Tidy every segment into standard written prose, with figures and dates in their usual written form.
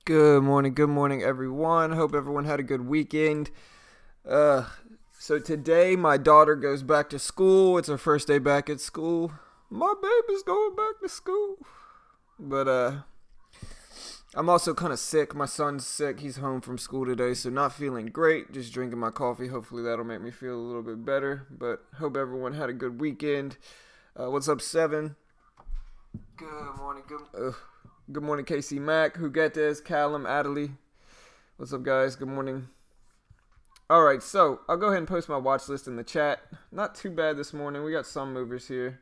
Good morning, everyone. Hope everyone had a good weekend. Uh, so today my daughter goes back to school. It's her first day back at school. My baby's going back to school. But I'm also kind of sick. My son's sick. He's home from school today, so not feeling great. Just drinking my coffee. Hopefully that'll make me feel a little bit better. But hope everyone had a good weekend. What's up, Seven? Good morning. Good morning, Casey Mack, Huguetes, Callum, Adley. What's up, guys? Good morning. All right, so I'll go ahead and post my watch list in the chat. Not too bad this morning. We got some movers here.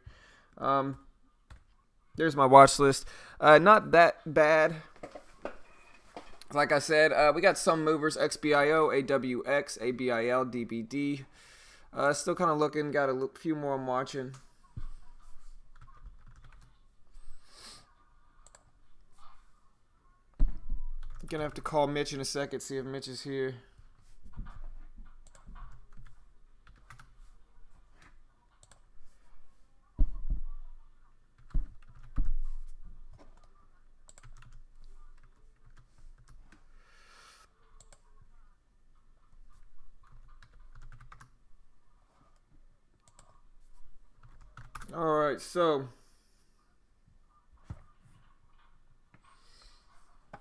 Um, there's my watch list. Not that bad. Like I said, we got some movers: XBIO, AWX, ABIL, DBD. Still kind of looking. Got a few more I'm watching. Gonna have to call Mitch in a second, see if Mitch is here. Alright, so.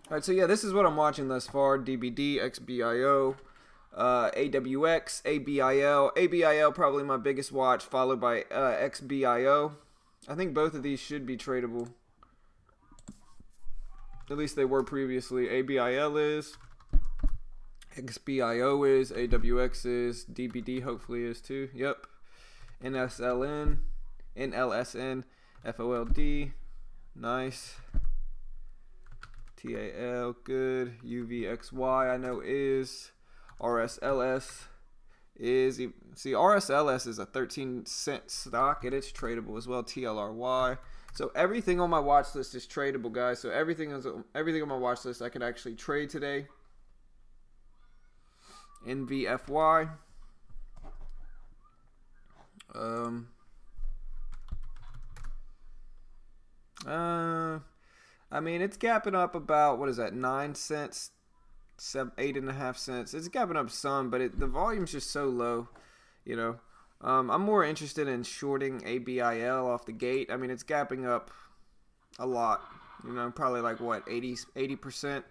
Alright, so yeah, this is what I'm watching thus far. DBD, XBIO, AWX, ABIL. ABIL probably my biggest watch, followed by XBIO. I think both of these should be tradable. At least they were previously. ABIL is. XBIO is. AWX is. DBD hopefully is too. Yep. NSLN. NLSN. FOLD. Nice. TAL, good. UVXY, I know is. RSLS is. See, RSLS is a 13-cent stock, and it's tradable as well. TLRY. So everything on my watch list is tradable, guys. So everything on my watch list I can actually trade today. NVFY. I mean, it's gapping up about, what is that, 9 cents, 8.5 cents. It's gapping up some, but the volume's just so low, you know. I'm more interested in shorting ABIL off the gate. I mean, it's gapping up a lot, you know, probably like, what, 80%.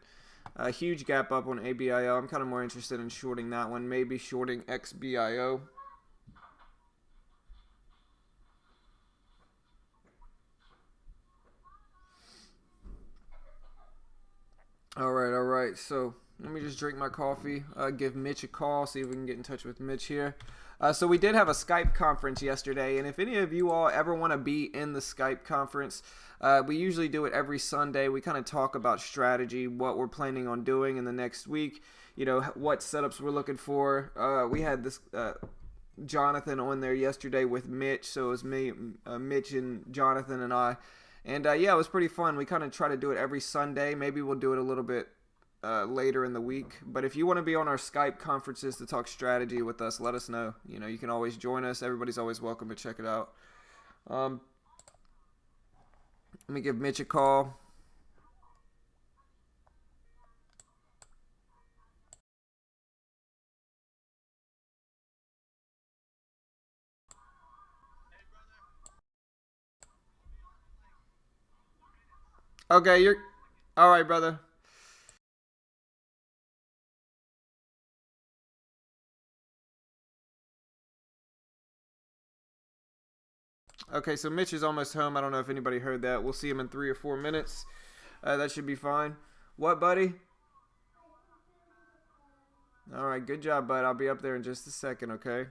A huge gap up on ABIL. I'm kind of more interested in shorting that one, maybe shorting XBIO. All right. So let me just drink my coffee. Give Mitch a call. See if we can get in touch with Mitch here. So we did have a Skype conference yesterday, and if any of you all ever want to be in the Skype conference, we usually do it every Sunday. We kind of talk about strategy, what we're planning on doing in the next week. You know, what setups we're looking for. We had this Jonathan on there yesterday with Mitch, so it was me, Mitch, and Jonathan and I. And yeah, it was pretty fun. We kind of try to do it every Sunday. Maybe we'll do it a little bit later in the week. But if you want to be on our Skype conferences to talk strategy with us, let us know. You know, you can always join us. Everybody's always welcome to check it out. Let me give Mitch a call. Okay, you're all right, brother. Okay, so Mitch is almost home. I don't know if anybody heard that. We'll see him in 3 or 4 minutes. That should be fine. What, buddy? All right, good job, bud. I'll be up there in just a second, okay?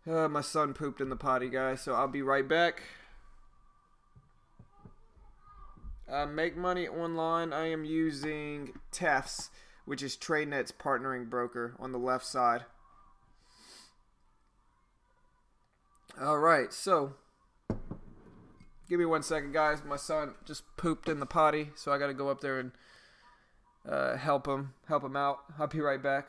My son pooped in the potty, guys, so I'll be right back. Make money online. I am using TEFS, which is TradeNet's partnering broker on the left side. All right, so give me 1 second, guys. My son just pooped in the potty, so I got to go up there and help him out. I'll be right back.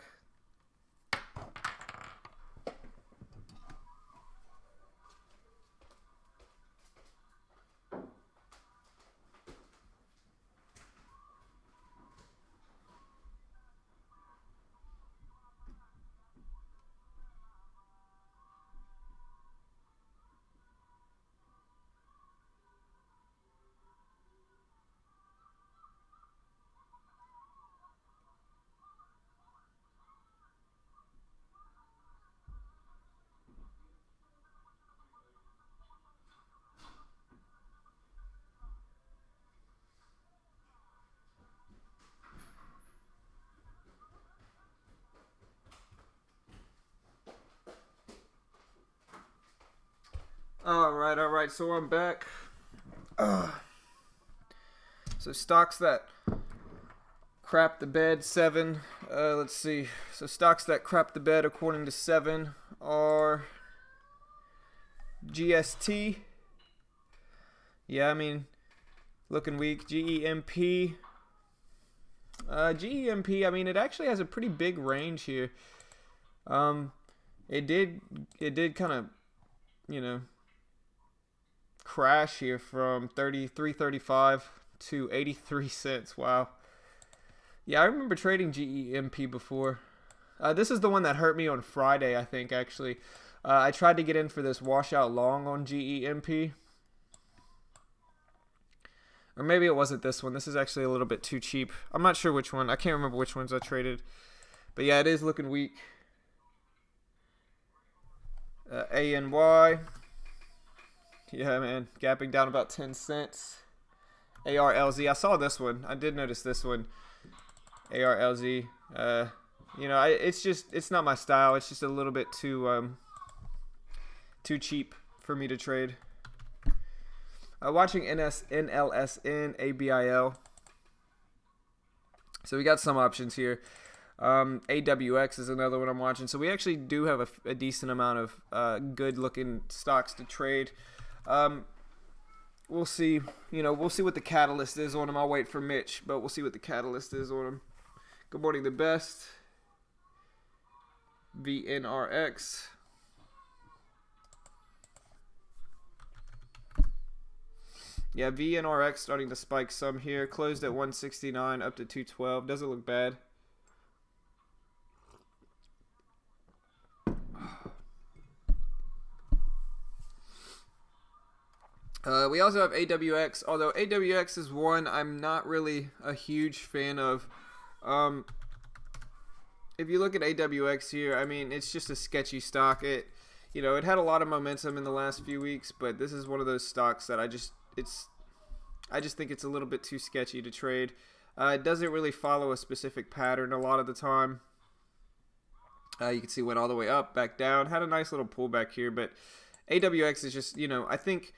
All right. So I'm back. So stocks that crap the bed, 7. Let's see. So stocks that crap the bed according to 7 are GST. Yeah, I mean, looking weak. GEMP. GEMP, I mean, it actually has a pretty big range here. It did kind of, you know, crash here from 33.35 to 83 cents. Wow. Yeah, I remember trading GEMP before. This is the one that hurt me on Friday, I think, actually. I tried to get in for this washout long on GEMP. Or maybe it wasn't this one. This is actually a little bit too cheap. I'm not sure which one. I can't remember which ones I traded. But yeah, it is looking weak. ANY. Yeah, man. Gapping down about 10 cents. ARLZ. I saw this one. I did notice this one. ARLZ. It's not my style. It's just a little bit too cheap for me to trade. Watching NLSN ABIL. So we got some options here. AWX is another one I'm watching. So we actually do have a decent amount of good looking stocks to trade. We'll see. We'll see what the catalyst is on them. I'll wait for Mitch, but we'll see what the catalyst is on them. Good morning, the best. VNRX. Yeah, VNRX starting to spike some here. Closed at 169 up to 212. Doesn't look bad. We also have AWX, although AWX is one I'm not really a huge fan of. If you look at AWX here, I mean, it's just a sketchy stock. It had a lot of momentum in the last few weeks, but this is one of those stocks that I just think it's a little bit too sketchy to trade. It doesn't really follow a specific pattern a lot of the time. You can see it went all the way up, back down, had a nice little pullback here, but AWX is just, I think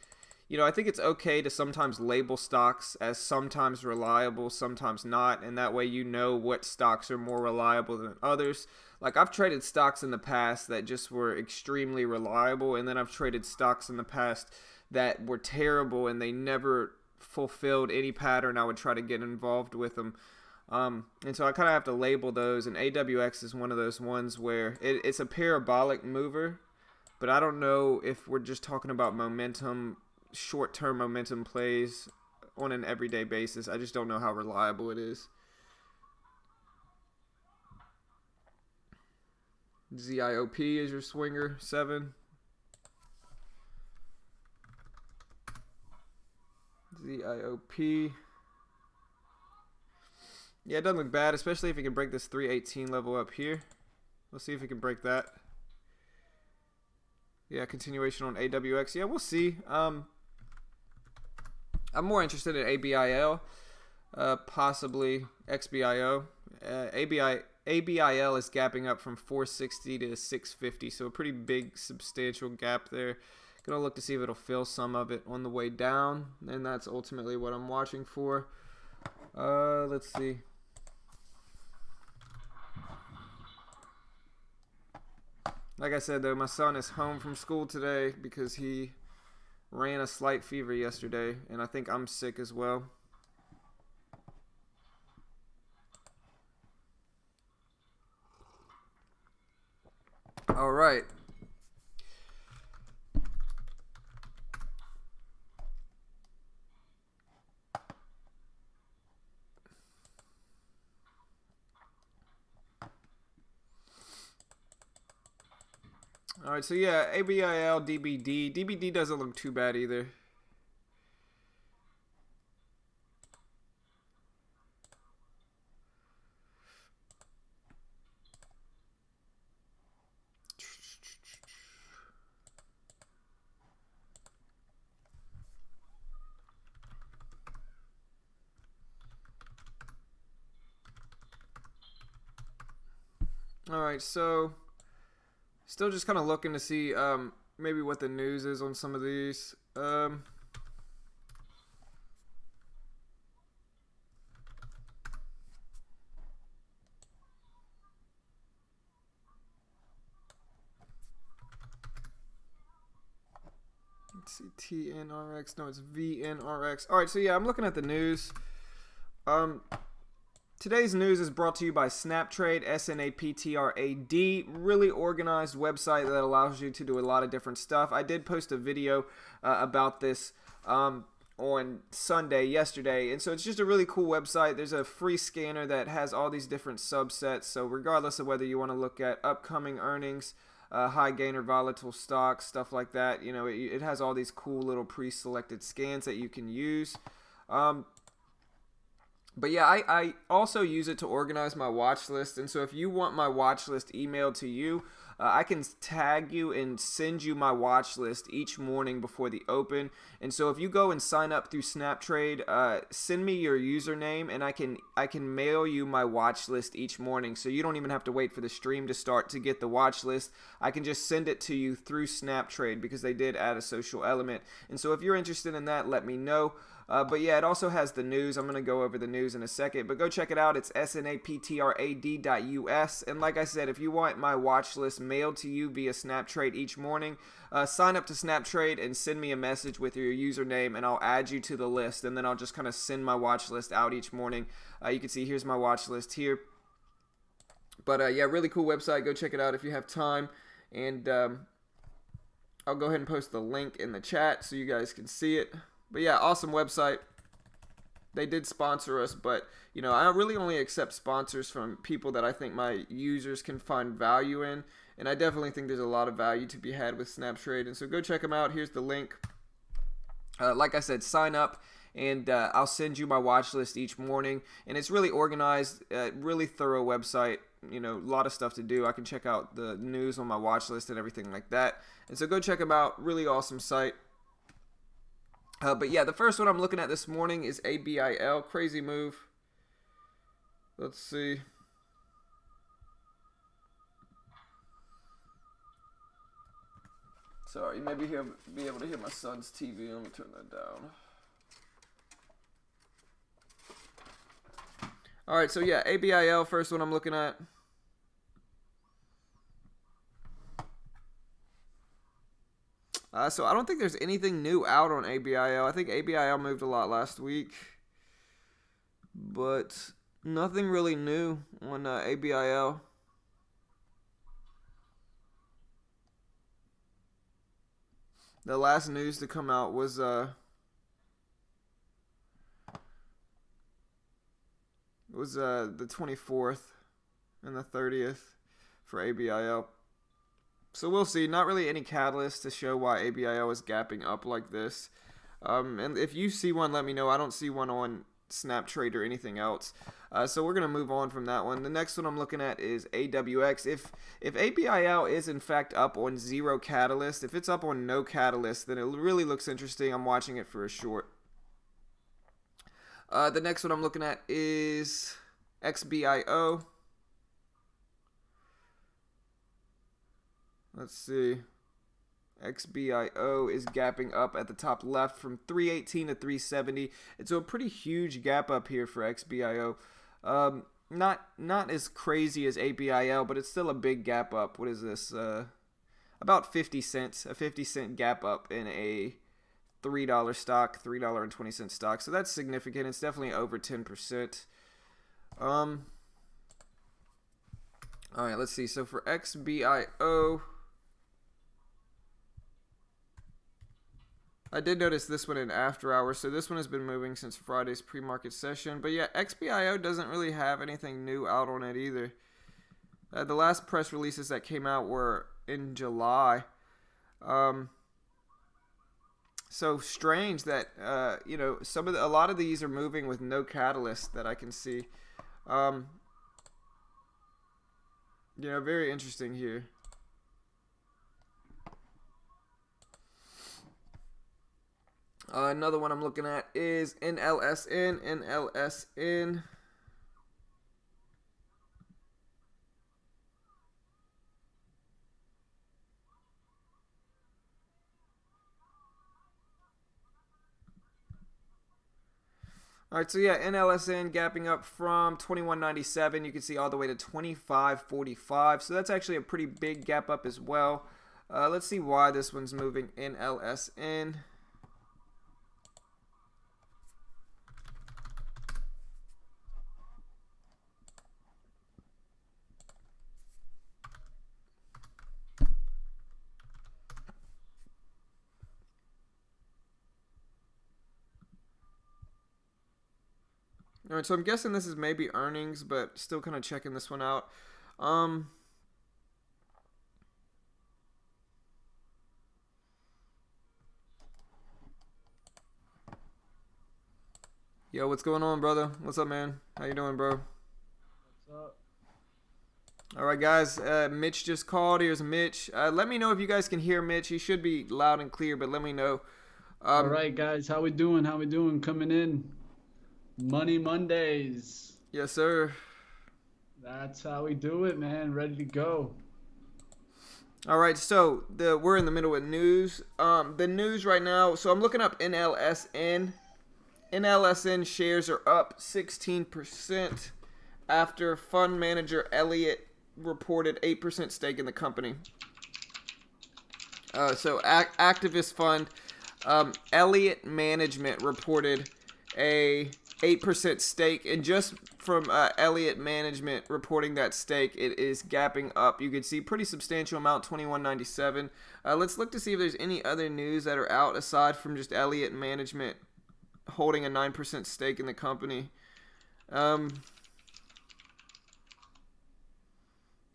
it's okay to sometimes label stocks as sometimes reliable, sometimes not, and that way you know what stocks are more reliable than others. Like, I've traded stocks in the past that just were extremely reliable, and then I've traded stocks in the past that were terrible and they never fulfilled any pattern I would try to get involved with them. And so I kind of have to label those, and AWX is one of those ones where it's a parabolic mover, but I don't know if we're just talking about momentum, short-term momentum plays on an everyday basis. I just don't know how reliable it is. ZIOP is your swinger, 7. ZIOP. Yeah, it doesn't look bad, especially if it can break this 318 level up here. We'll see if it can break that. Yeah, continuation on AWX. Yeah, we'll see. I'm more interested in ABIL, possibly XBIO. ABIL is gapping up from 460 to 650, so a pretty big, substantial gap there. Gonna look to see if it'll fill some of it on the way down, and that's ultimately what I'm watching for. Let's see. Like I said, though, my son is home from school today because he ran a slight fever yesterday, and I think I'm sick as well. All right. All right, so yeah, ABIL, DBD. DBD doesn't look too bad either. All right, so still just kind of looking to see maybe what the news is on some of these. Let's see, TNRX. No, it's VNRX. All right, so yeah, I'm looking at the news. Today's news is brought to you by Snaptrade, SNAPTRAD. Really organized website that allows you to do a lot of different stuff. I did post a video about this on Sunday, yesterday, and so it's just a really cool website. There's a free scanner that has all these different subsets, so regardless of whether you want to look at upcoming earnings, high gainer volatile stocks, stuff like that, you know, it has all these cool little pre-selected scans that you can use. But yeah, I also use it to organize my watch list. And so if you want my watch list emailed to you, I can tag you and send you my watch list each morning before the open. And so if you go and sign up through Snaptrade, send me your username and I can mail you my watch list each morning. So you don't even have to wait for the stream to start to get the watch list. I can just send it to you through Snaptrade because they did add a social element. And so if you're interested in that, let me know. But yeah, it also has the news. I'm going to go over the news in a second, but go check it out. It's snaptrad.us. And like I said, if you want my watch list mailed to you via Snaptrade each morning, sign up to Snaptrade and send me a message with your username and I'll add you to the list. And then I'll just kind of send my watch list out each morning. You can see here's my watch list here. But yeah, really cool website. Go check it out if you have time. And I'll go ahead and post the link in the chat so you guys can see it. But yeah, awesome website. They did sponsor us, but you know, I really only accept sponsors from people that I think my users can find value in, and I definitely think there's a lot of value to be had with Snaptrade. And so go check them out. Here's the link. Like I said, sign up, and I'll send you my watch list each morning. And it's really organized, really thorough website. You know, a lot of stuff to do. I can check out the news on my watch list and everything like that. And so go check them out. Really awesome site. But yeah, the first one I'm looking at this morning is ABIL. Crazy move. Let's see. Sorry, maybe he'll be able to hear my son's TV. Let me turn that down. Alright, so yeah, ABIL, first one I'm looking at. So I don't think there's anything new out on ABIL. I think ABIL moved a lot last week, but nothing really new on ABIL. The last news to come out was the 24th and the 30th for ABIL. So we'll see. Not really any catalyst to show why ABIL is gapping up like this. And if you see one, let me know. I don't see one on Snaptrade or anything else. So we're going to move on from that one. The next one I'm looking at is AWX. If ABIL is in fact up on zero catalyst, if it's up on no catalyst, then it really looks interesting. I'm watching it for a short. The next one I'm looking at is XBIO. Let's see. XBIO is gapping up at the top left from 318 to 370. It's a pretty huge gap up here for XBIO. Not as crazy as ABIL, but it's still a big gap up. What is this? About 50 cents. A 50-cent gap up in a $3 stock, $3.20 stock. So that's significant. It's definitely over 10%. All right, let's see. So for XBIO, I did notice this one in after hours, so this one has been moving since Friday's pre-market session. But yeah, XBIO doesn't really have anything new out on it either. The last press releases that came out were in July. So strange that you know, a lot of these are moving with no catalyst that I can see. You know, very interesting here. Another one I'm looking at is NLSN. NLSN. All right, so yeah, NLSN gapping up from 21.97. You can see all the way to 25.45. So that's actually a pretty big gap up as well. Let's see why this one's moving NLSN. All right, so I'm guessing this is maybe earnings, but still kind of checking this one out. Yo, what's going on, brother? What's up, man? How you doing, bro? What's up? All right, guys. Mitch just called. Here's Mitch. Let me know if you guys can hear Mitch. He should be loud and clear, but let me know. All Um, right, guys, how we doing? How we doing? Coming in. Money Mondays. yes, sir. That's how we do it, man. Ready to go. All right, so we're in the middle of news. The news right now. So I'm looking up NLSN. NLSN shares are up 16% after fund manager Elliott reported 8% stake in the company. So activist fund Elliott Management reported a 8% stake, and just from Elliott Management reporting that stake, it is gapping up. You can see pretty substantial amount, 21.97. Let's look to see if there's any other news that are out aside from just Elliott Management holding a 9% stake in the company.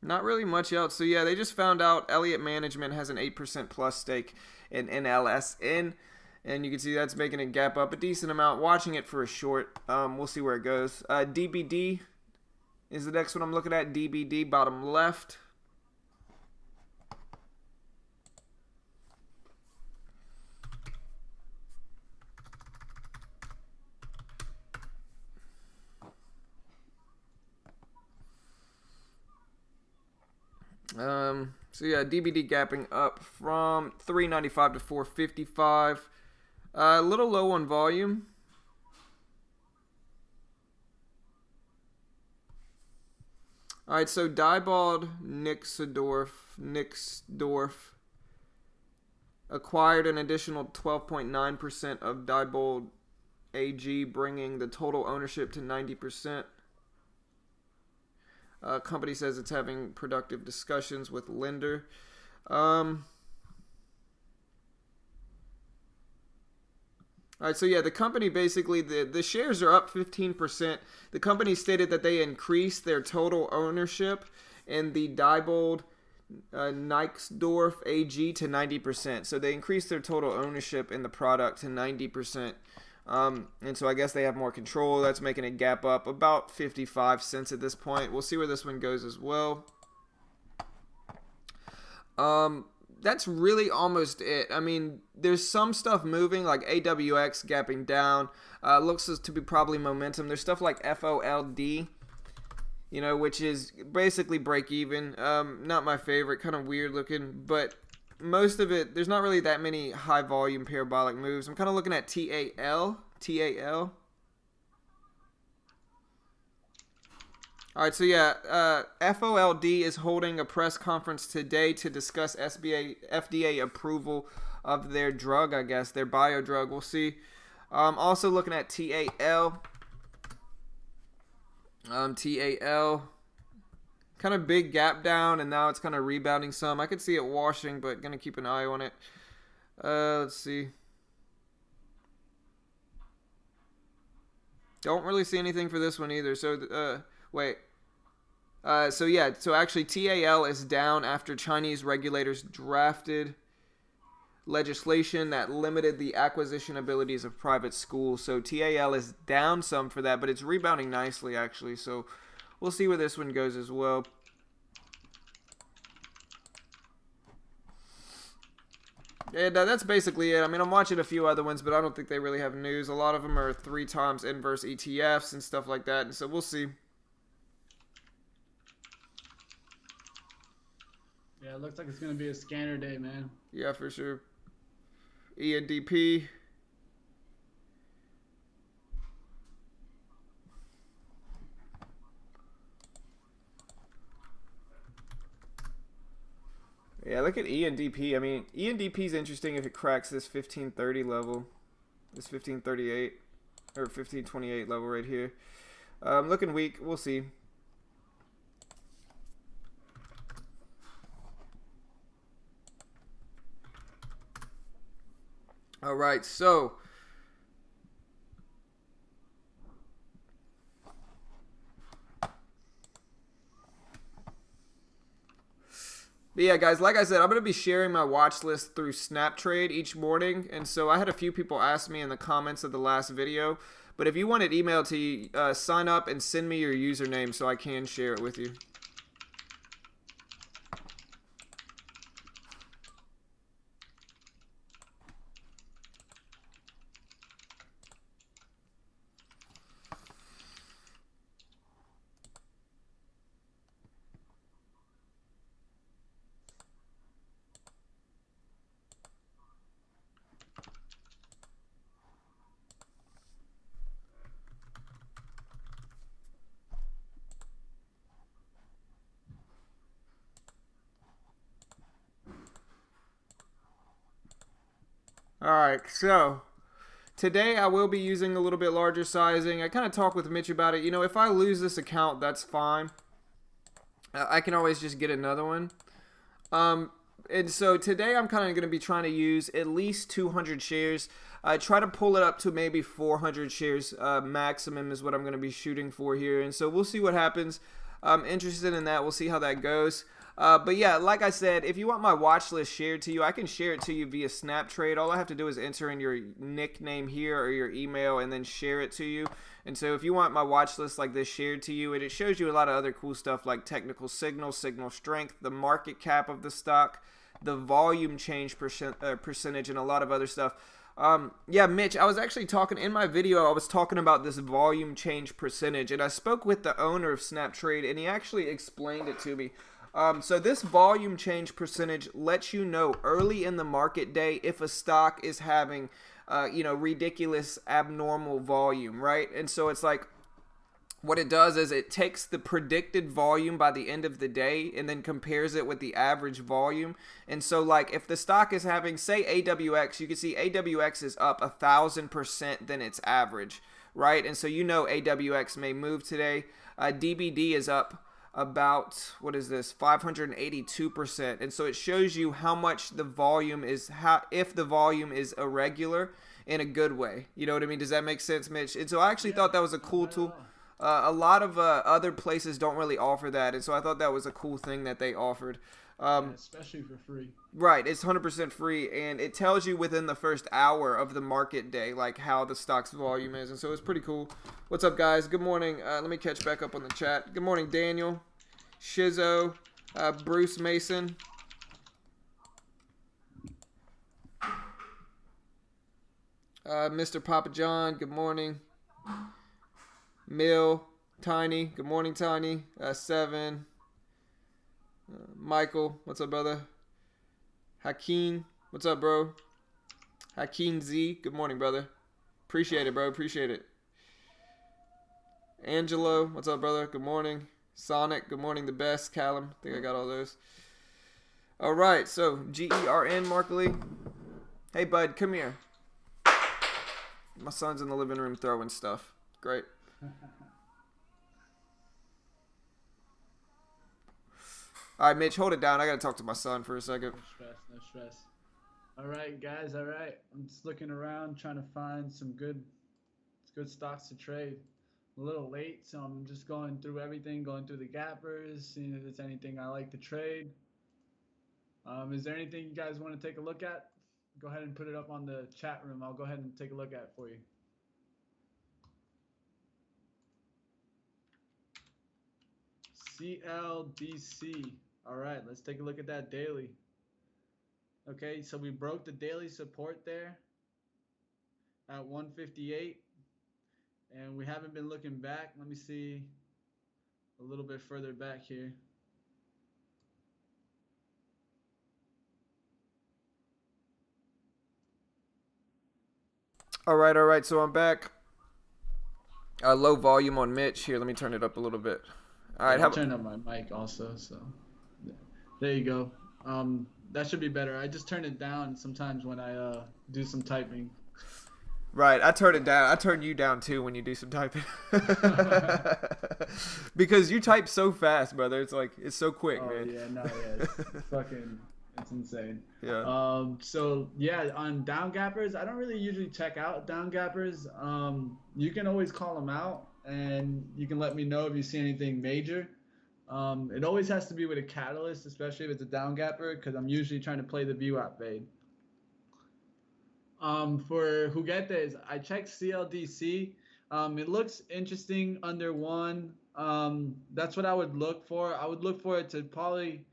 Not really much else. So yeah, they just found out Elliott Management has an 8% plus stake in NLSN. And you can see that's making it gap up a decent amount. Watching it for a short. We'll see where it goes. DBD is the next one I'm looking at. DBD, bottom left. So yeah, DBD gapping up from 395 to 455. A little low on volume. All right, so Diebold Nixdorf acquired an additional 12.9% of Diebold AG, bringing the total ownership to 90%. Company says it's having productive discussions with lender. All right, so yeah, the company basically, the shares are up 15%. The company stated that they increased their total ownership in the Diebold Nixdorf AG to 90%. So they increased their total ownership in the product to 90%. And so I guess they have more control. That's making it gap up about 55 cents at this point. We'll see where this one goes as well. That's really almost it. I mean, there's some stuff moving, like AWX gapping down. Looks to be probably momentum. There's stuff like FOLD, which is basically break even. Not my favorite, kind of weird looking, but most of it, there's not really that many high volume parabolic moves. I'm kind of looking at TAL. All right, so yeah, FOLD is holding a press conference today to discuss FDA approval of their drug, I guess, their bio drug. We'll see. Also looking at TAL. TAL, kind of big gap down, and now it's kind of rebounding some. I could see it washing, but gonna keep an eye on it. Let's see. Don't really see anything for this one either. So, wait. So actually TAL is down after Chinese regulators drafted legislation that limited the acquisition abilities of private schools. So TAL is down some for that, but it's rebounding nicely actually. So we'll see where this one goes as well. And that's basically it. I mean, I'm watching a few other ones, but I don't think they really have news. A lot of them are 3 times inverse ETFs and stuff like that. And so we'll see. Yeah, it looks like it's gonna be a scanner day, man. Yeah, for sure. ENDP. Yeah, look at ENDP. I mean, ENDP is interesting if it cracks this 1530 level, this 1538 or 1528 level right here. Looking weak. We'll see. All right, so but yeah, guys, like I said, I'm going to be sharing my watch list through Snaptrade each morning. And so I had a few people ask me in the comments of the last video. But if you want it emailed to you, sign up and send me your username so I can share it with you. Alright, so today I will be using a little bit larger sizing. I kind of talked with Mitch about it. You know, if I lose this account, that's fine. I can always just get another one. And so today I'm kind of going to be trying to use at least 200 shares. Try to pull it up to maybe 400 shares maximum is what I'm going to be shooting for here. And so we'll see what happens. I'm interested in that. We'll see how that goes. But yeah, like I said, if you want my watch list shared to you, I can share it to you via Snaptrade. All I have to do is enter in your nickname here or your email and then share it to you. And so if you want my watch list like this shared to you, and it shows you a lot of other cool stuff like technical signal, signal strength, the market cap of the stock, the volume change percentage, and a lot of other stuff. Yeah, Mitch, I was actually talking in my video, I was talking about this volume change percentage, and I spoke with the owner of Snaptrade, and he actually explained it to me. So this volume change percentage lets you know early in the market day if a stock is having, ridiculous abnormal volume, right? And so it's like, what it does is it takes the predicted volume by the end of the day and then compares it with the average volume. And so like if the stock is having, say, AWX, you can see AWX is up 1,000% than its average, right? And so you know AWX may move today. DBD is up about, what is this, 582%. And so it shows you how much the volume is, if the volume is irregular in a good way. You know what I mean? Does that make sense, Mitch? And so I actually thought that was a cool tool. A lot of other places don't really offer that, and so I thought that was a cool thing that they offered. Yeah, especially for free. Right, it's 100% free, and it tells you within the first hour of the market day, like how the stock's volume is, and so it's pretty cool. What's up, guys? Good morning. Let me catch back up on the chat. Good morning, Daniel, Shizzo, Bruce Mason. Mr. Papa John, good morning. Mill, Tiny, good morning, Tiny. Seven. Michael, what's up, brother? Hakeem, what's up, bro? Hakeem Z, good morning, brother. Appreciate it, bro. Appreciate it. Angelo, what's up, brother? Good morning. Sonic, good morning, the best. Callum, I think I got all those. All right, so GERN, Mark Lee. Hey, bud, come here. My son's in the living room throwing stuff. Great. All right, Mitch, hold it down. I got to talk to my son for a second. No stress, no stress. All right, guys, all right. I'm just looking around trying to find some good stocks to trade. I'm a little late, so I'm just going through everything, going through the gappers, seeing if there's anything I like to trade. Is there anything you guys want to take a look at? Go ahead and put it up on the chat room. I'll go ahead and take a look at it for you. CLDC. All right, let's take a look at that daily. Okay, so we broke the daily support there at 158, and we haven't been looking back. Let me see a little bit further back here. All right. So I'm back. Low volume on Mitch. Here, let me turn it up a little bit. All right. I'll turn up my mic also. So there you go. That should be better. I just turn it down sometimes when I do some typing. Right, I turn it down. I turn you down too when you do some typing. Because you type so fast, brother. It's like it's so quick, Oh man. yeah, no, yeah, it's fucking, it's insane. Yeah. So yeah, on down gappers, I don't really usually check out down gappers. You can always call them out, and you can let me know if you see anything major. It always has to be with a catalyst, especially if it's a down gapper, because I'm usually trying to play the VWAP fade. For juguetes, I checked CLDC. It looks interesting under one. That's what I would look for. I would look for it to probably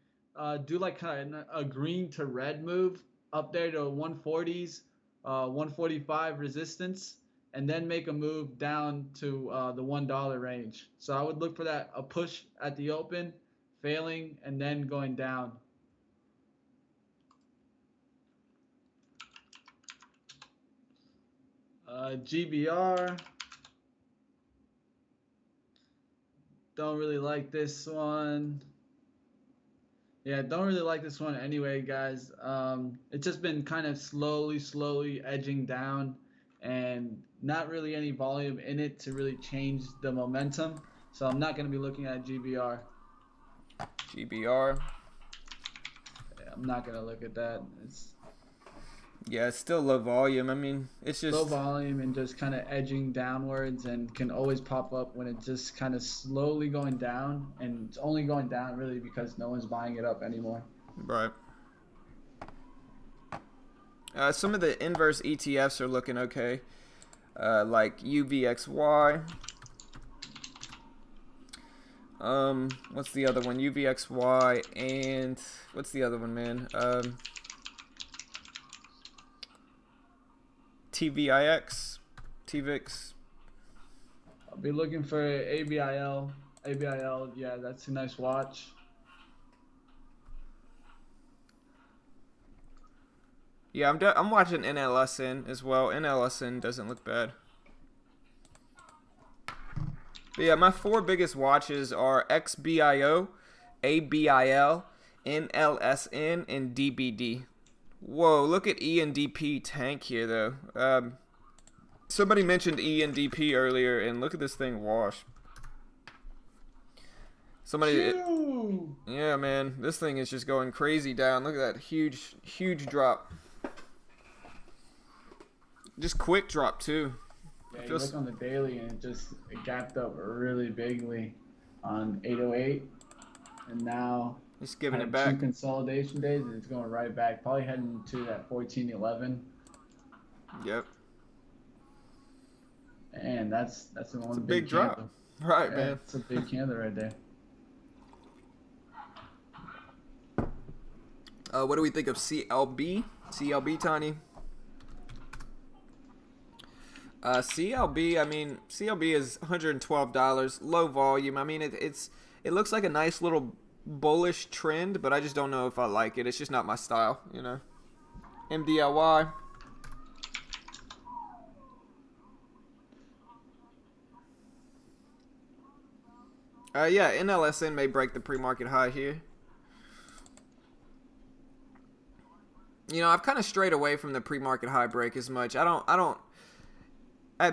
do like kind of a green to red move up there to 140s, 145 resistance, and then make a move down to the $1 range. So I would look for that a push at the open, failing, and then going down. GBR. Don't really like this one. Yeah, don't really like this one anyway, guys. It's just been kind of slowly edging down, and not really any volume in it to really change the momentum. So I'm not going to be looking at GBR. GBR. Yeah, I'm not going to look at that. It's Yeah, it's still low volume. I mean, it's low just volume and just kind of edging downwards, and can always pop up when it's just kind of slowly going down, and it's only going down really because no one's buying it up anymore. right. Some of the inverse ETFs are looking okay, like UVXY. What's the other one? UVXY and what's the other one, man? TVIX, TVIX. I'll be looking for ABIL. ABIL, yeah, that's a nice watch. Yeah, I'm watching NLSN as well. NLSN doesn't look bad. But yeah, my four biggest watches are XBIO, ABIL, NLSN, and DBD. Whoa, look at ENDP tank here, though. Somebody mentioned ENDP earlier, and look at this thing wash. Yeah, man, this thing is just going crazy down. Look at that huge drop. Just quick drop, too. Yeah, you look on the daily, and it gapped up really bigly on 808, and now he's giving it two back. consolidation days, and it's going right back. Probably heading to that 1411. Yep. And that's one big drop. Candle. Right, yeah, man. It's a big candle right there. What do we think of CLB? CLB, Tiny? CLB, I mean, CLB is $112, low volume. I mean, it looks like a nice little bullish trend, but I just don't know if I like it. It's just not my style, you know. MDLY. Yeah, NLSN may break the pre-market high here. You know, I've kind of strayed away from the pre-market high break as much.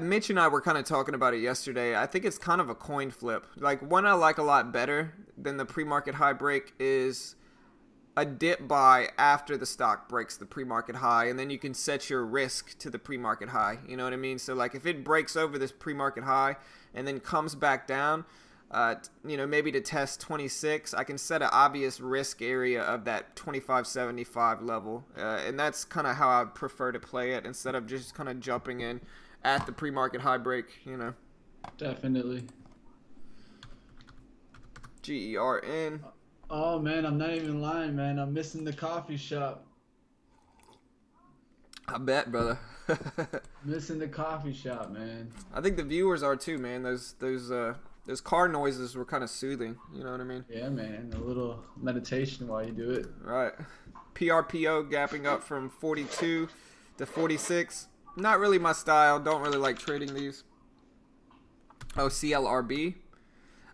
Mitch and I were kind of talking about it yesterday. I think it's kind of a coin flip. Like, one I like a lot better than the pre-market high break is a dip buy after the stock breaks the pre-market high, and then you can set your risk to the pre-market high. You know what I mean? So, like, if it breaks over this pre-market high and then comes back down, you know, maybe to test 26, I can set an obvious risk area of that 25.75 level. And that's kind of how I prefer to play it instead of just kind of jumping in at the pre-market high break, you know. Definitely. GERN. Oh, man, I'm not even lying, man. I'm missing the coffee shop. I bet, brother. Missing the coffee shop, man. I think the viewers are too, man. Those car noises were kind of soothing. You know what I mean? Yeah, man. A little meditation while you do it. Right. PRPO gapping up from 42 to 46. Not really my style. Don't really like trading these. Oh, CLRB.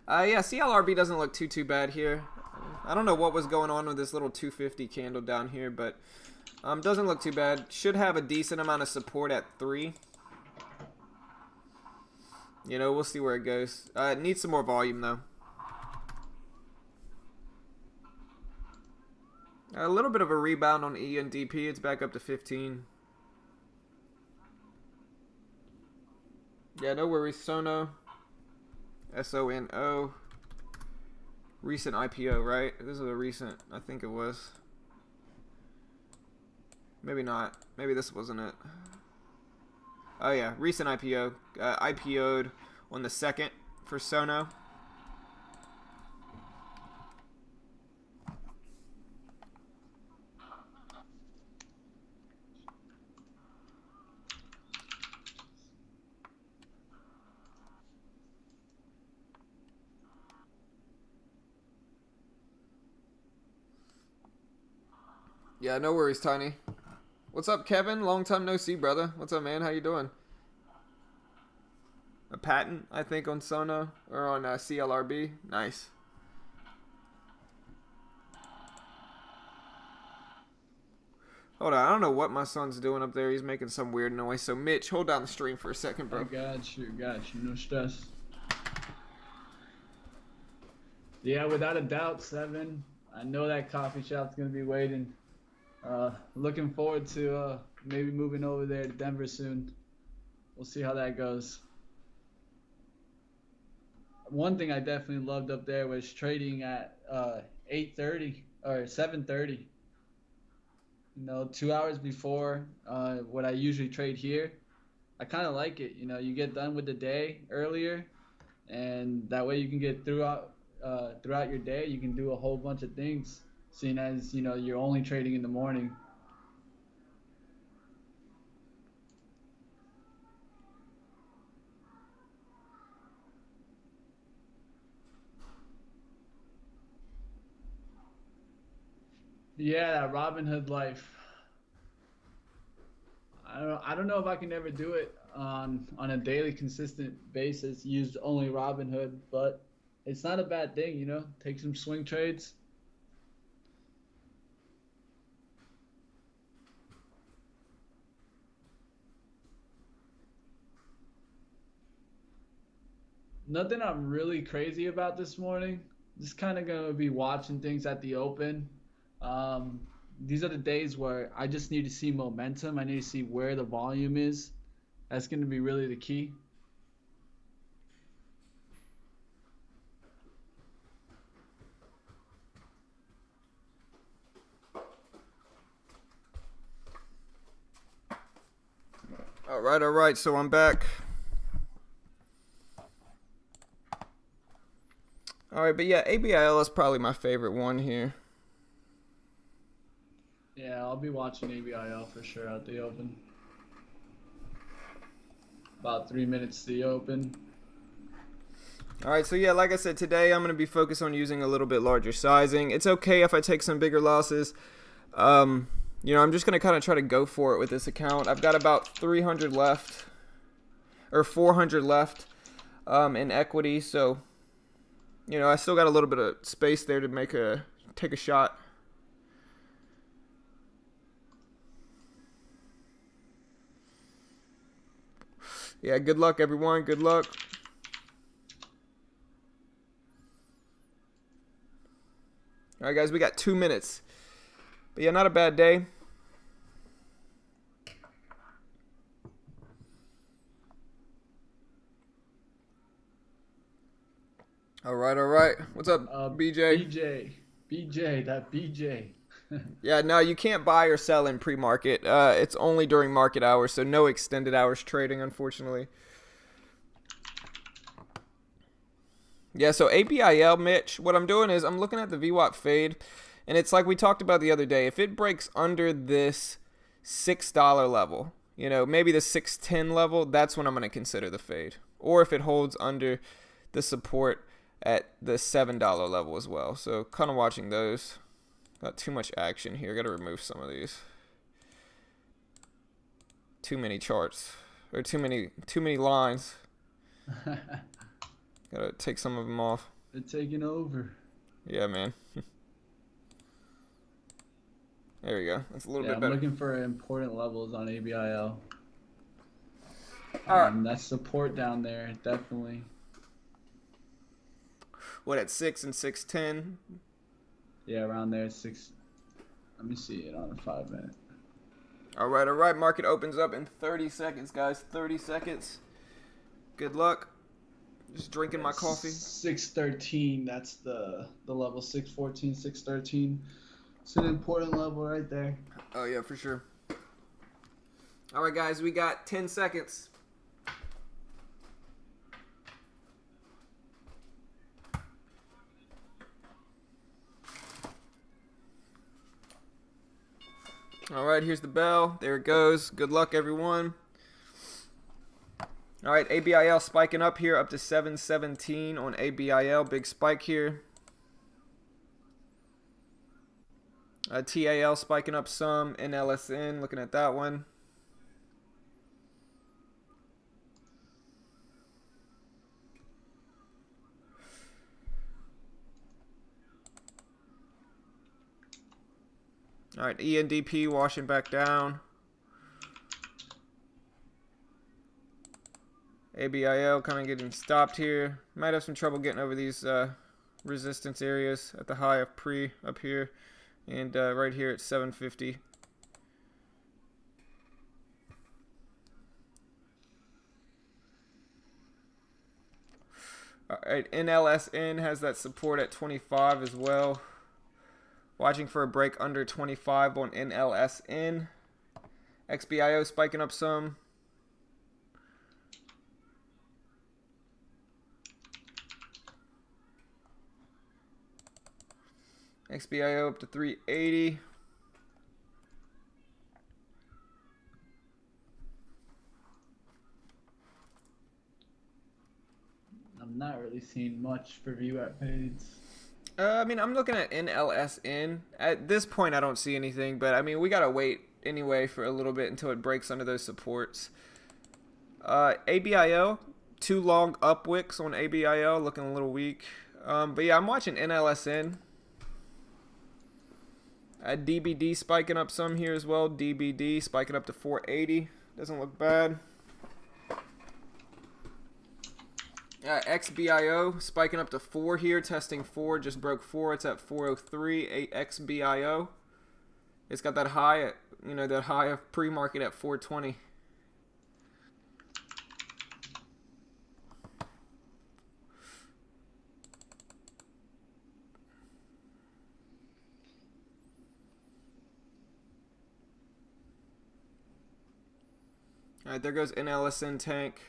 Yeah, CLRB doesn't look too bad here. I don't know what was going on with this little 250 candle down here, but doesn't look too bad. Should have a decent amount of support at 3. You know, we'll see where it goes. It needs some more volume, though. A little bit of a rebound on E and DP. It's back up to 15. Yeah, no worries. Sono. SONO. Recent IPO, right? This is a recent. I think it was. Maybe not. Maybe this wasn't it. Oh, yeah. Recent IPO. IPO'd on the 2nd for Sono. Yeah, no worries, Tiny. What's up, Kevin? Long time no see, brother. What's up, man? How you doing? A patent, I think, on Sono or on CLRB. Nice. Hold on, I don't know what my son's doing up there. He's making some weird noise. So, Mitch, hold down the stream for a second, bro. I got you. No stress. Yeah, without a doubt, 7. I know that coffee shop's going to be waiting. Looking forward to maybe moving over there to Denver soon. We'll see how that goes. One thing I definitely loved up there was trading at 8:30 or 7:30. You know, 2 hours before what I usually trade here. I kind of like it. You know, you get done with the day earlier, and that way you can get throughout your day. You can do a whole bunch of things, seeing as, you know, you're only trading in the morning. Yeah, that Robinhood life. I don't know if I can ever do it on a daily consistent basis. Use only Robinhood, but it's not a bad thing, you know. Take some swing trades. Nothing I'm really crazy about this morning. Just kind of gonna be watching things at the open. Um, these are the days where I just need to see momentum. I need to see where the volume is. That's gonna be really the key. All right. So I'm back. All right, but yeah, ABIL is probably my favorite one here. Yeah, I'll be watching ABIL for sure at the open. About 3 minutes to the open. All right, so yeah, like I said, today I'm going to be focused on using a little bit larger sizing. It's okay if I take some bigger losses. You know, I'm just going to kind of try to go for it with this account. I've got about 300 left, or 400 left in equity, so, you know, I still got a little bit of space there to take a shot. Yeah, good luck, everyone. Good luck. All right, guys, we got 2 minutes. But yeah, not a bad day. All right. What's up, BJ? BJ, that BJ. Yeah, no, you can't buy or sell in pre-market. It's only during market hours, so no extended hours trading, unfortunately. Yeah, so ABIL, Mitch, what I'm doing is I'm looking at the VWAP fade, and it's like we talked about the other day. If it breaks under this $6 level, you know, maybe the 6.10 level, that's when I'm going to consider the fade. Or if it holds under the support at the $7 level as well. So kind of watching those. Got too much action here. Got to remove some of these. Too many charts. Or too many lines. Gotta take some of them off. They're taking over. Yeah, man. There we go. That's a little Yeah, bit I'm better. looking for important levels on ABIL. All right. That support down there, definitely. What, at 6 and 610? Yeah, around there, 6. Let me see it on a 5 minute. All right, all right. Market opens up in 30 seconds, guys. 30 seconds. Good luck. Just drinking my coffee. 613. That's the level 614, 613. It's an important level right there. Oh, yeah, for sure. All right, guys. We got 10 seconds. All right, here's the bell. There it goes. Good luck, everyone. All right, ABIL spiking up here up to 717 on ABIL. Big spike here. TAL spiking up some. NLSN, looking at that one. All right, ENDP washing back down. ABIL kind of getting stopped here. Might have some trouble getting over these resistance areas at the high of pre up here. And right here at 750. All right, NLSN has that support at 25 as well. Watching for a break under 25 on NLSN. XBIO spiking up some. XBIO up to 380. I'm not really seeing much for VWAP fades. I mean, I'm looking at NLSN. At this point, I don't see anything, but I mean, we gotta wait anyway for a little bit until it breaks under those supports. ABIO, 2 long up wicks on ABIO, looking a little weak. But yeah, I'm watching NLSN. DBD spiking up some here as well. DBD spiking up to 480. Doesn't look bad. XBIO spiking up to 4 here, testing 4, just broke 4. It's at 403. XBIO. It's got that high at, that high of pre-market at 420. All right, there goes NLSN tank.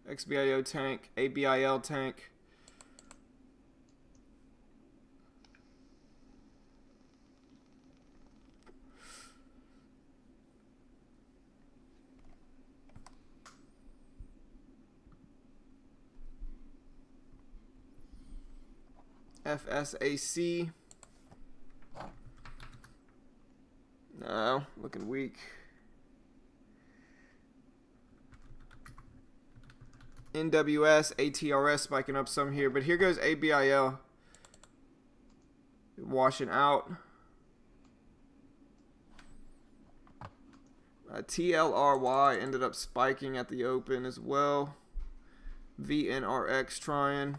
XBIO tank, ABIL tank. FSAC. No, looking weak. NWS, ATRS spiking up some here, but here goes ABIL washing out. TLRY ended up spiking at the open as well. VNRX trying.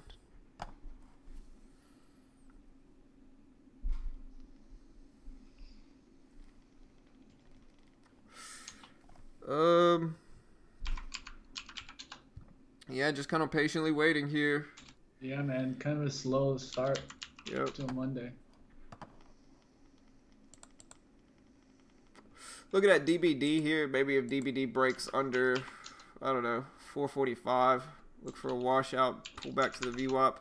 Yeah, just kind of patiently waiting here. Yeah, man, kind of a slow start Yep. till Monday. Look at that DBD here. Maybe if DBD breaks under, I don't know, 445, look for a washout, pull back to the VWAP.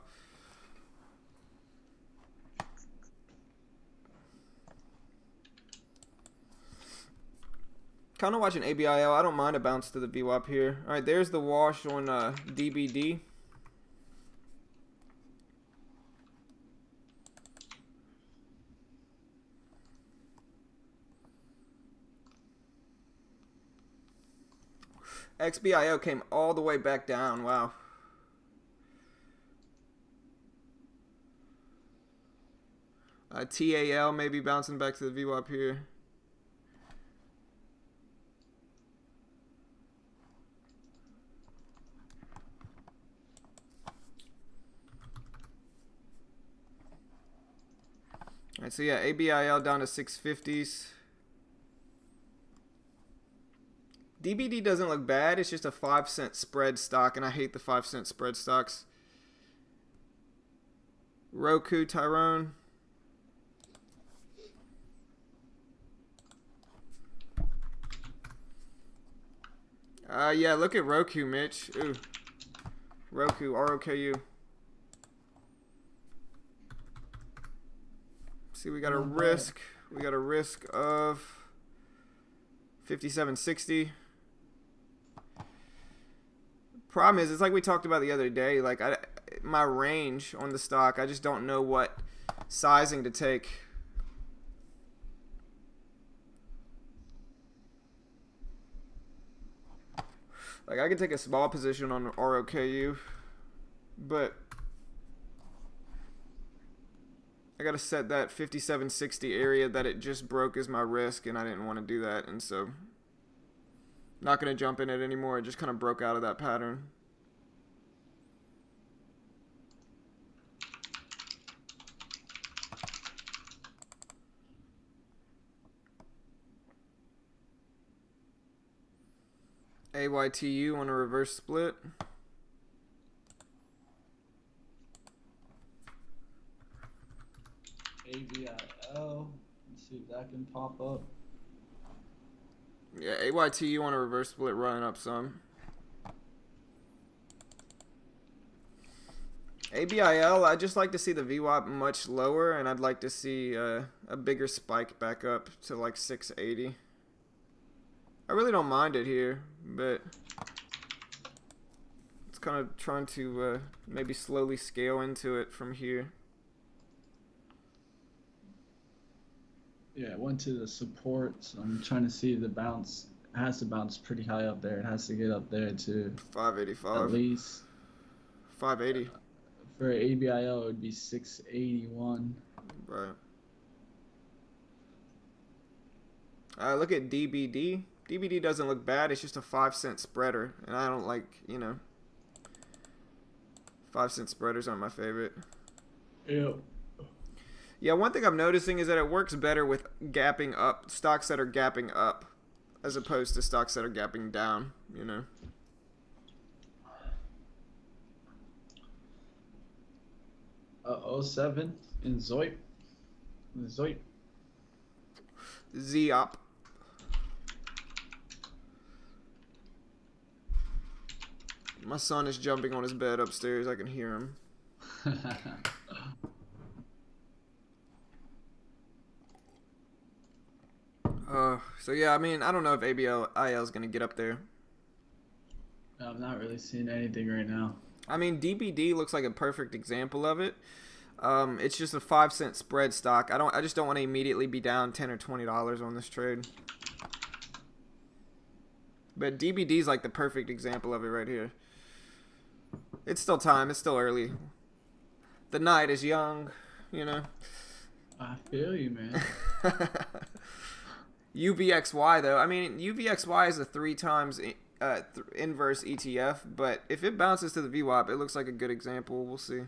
Kind of watching ABIL. I don't mind a bounce to the VWAP here. All right, there's the wash on DBD. XBIO came all the way back down. Wow. TAL maybe bouncing back to the VWAP here. All right, so yeah, ABIL down to 650s. DBD doesn't look bad. It's just a 5-cent spread stock, and I hate the 5-cent spread stocks. Roku, Tyrone. Yeah, look at Roku, Mitch. Ooh. Roku, ROKU. See, we got a risk. We got a risk of 57.60. Problem is, it's like we talked about the other day. Like, my range on the stock, I just don't know what sizing to take. Like, I could take a small position on ROKU, but I got to set that 57.60 area that it just broke as my risk, and I didn't want to do that, and so not going to jump in it anymore. It just kind of broke out of that pattern. AYTU on a reverse split. ABIL. Let's see if that can pop up. Yeah, AYTU on a reverse split running up some. ABIL, I'd just like to see the VWAP much lower, and I'd like to see a bigger spike back up to like 680. I really don't mind it here, but it's kind of trying to maybe slowly scale into it from here. Yeah, it went to the support, so I'm trying to see the bounce. It has to bounce pretty high up there. It has to get up there to 585. at least 580. For ABIL, it would be 681. Right. Look at DBD. DBD doesn't look bad. It's just a 5-cent spreader, and I don't like, 5-cent spreaders aren't my favorite. Yep. Yeah, one thing I'm noticing is that it works better with gapping up, stocks that are gapping up, as opposed to stocks that are gapping down, 07 in Zoip. ZOP. My son is jumping on his bed upstairs. I can hear him. So yeah, I mean, I don't know if ABIL is going to get up there. I'm not really seeing anything right now. I mean, DBD looks like a perfect example of it. It's just a 5-cent spread stock. I just don't want to immediately be down $10 or $20 on this trade. But DBD is like the perfect example of it right here. It's still time. It's still early. The night is young, I feel you, man. UVXY though. I mean, UVXY is a 3 times inverse ETF, but if it bounces to the VWAP, it looks like a good example. We'll see.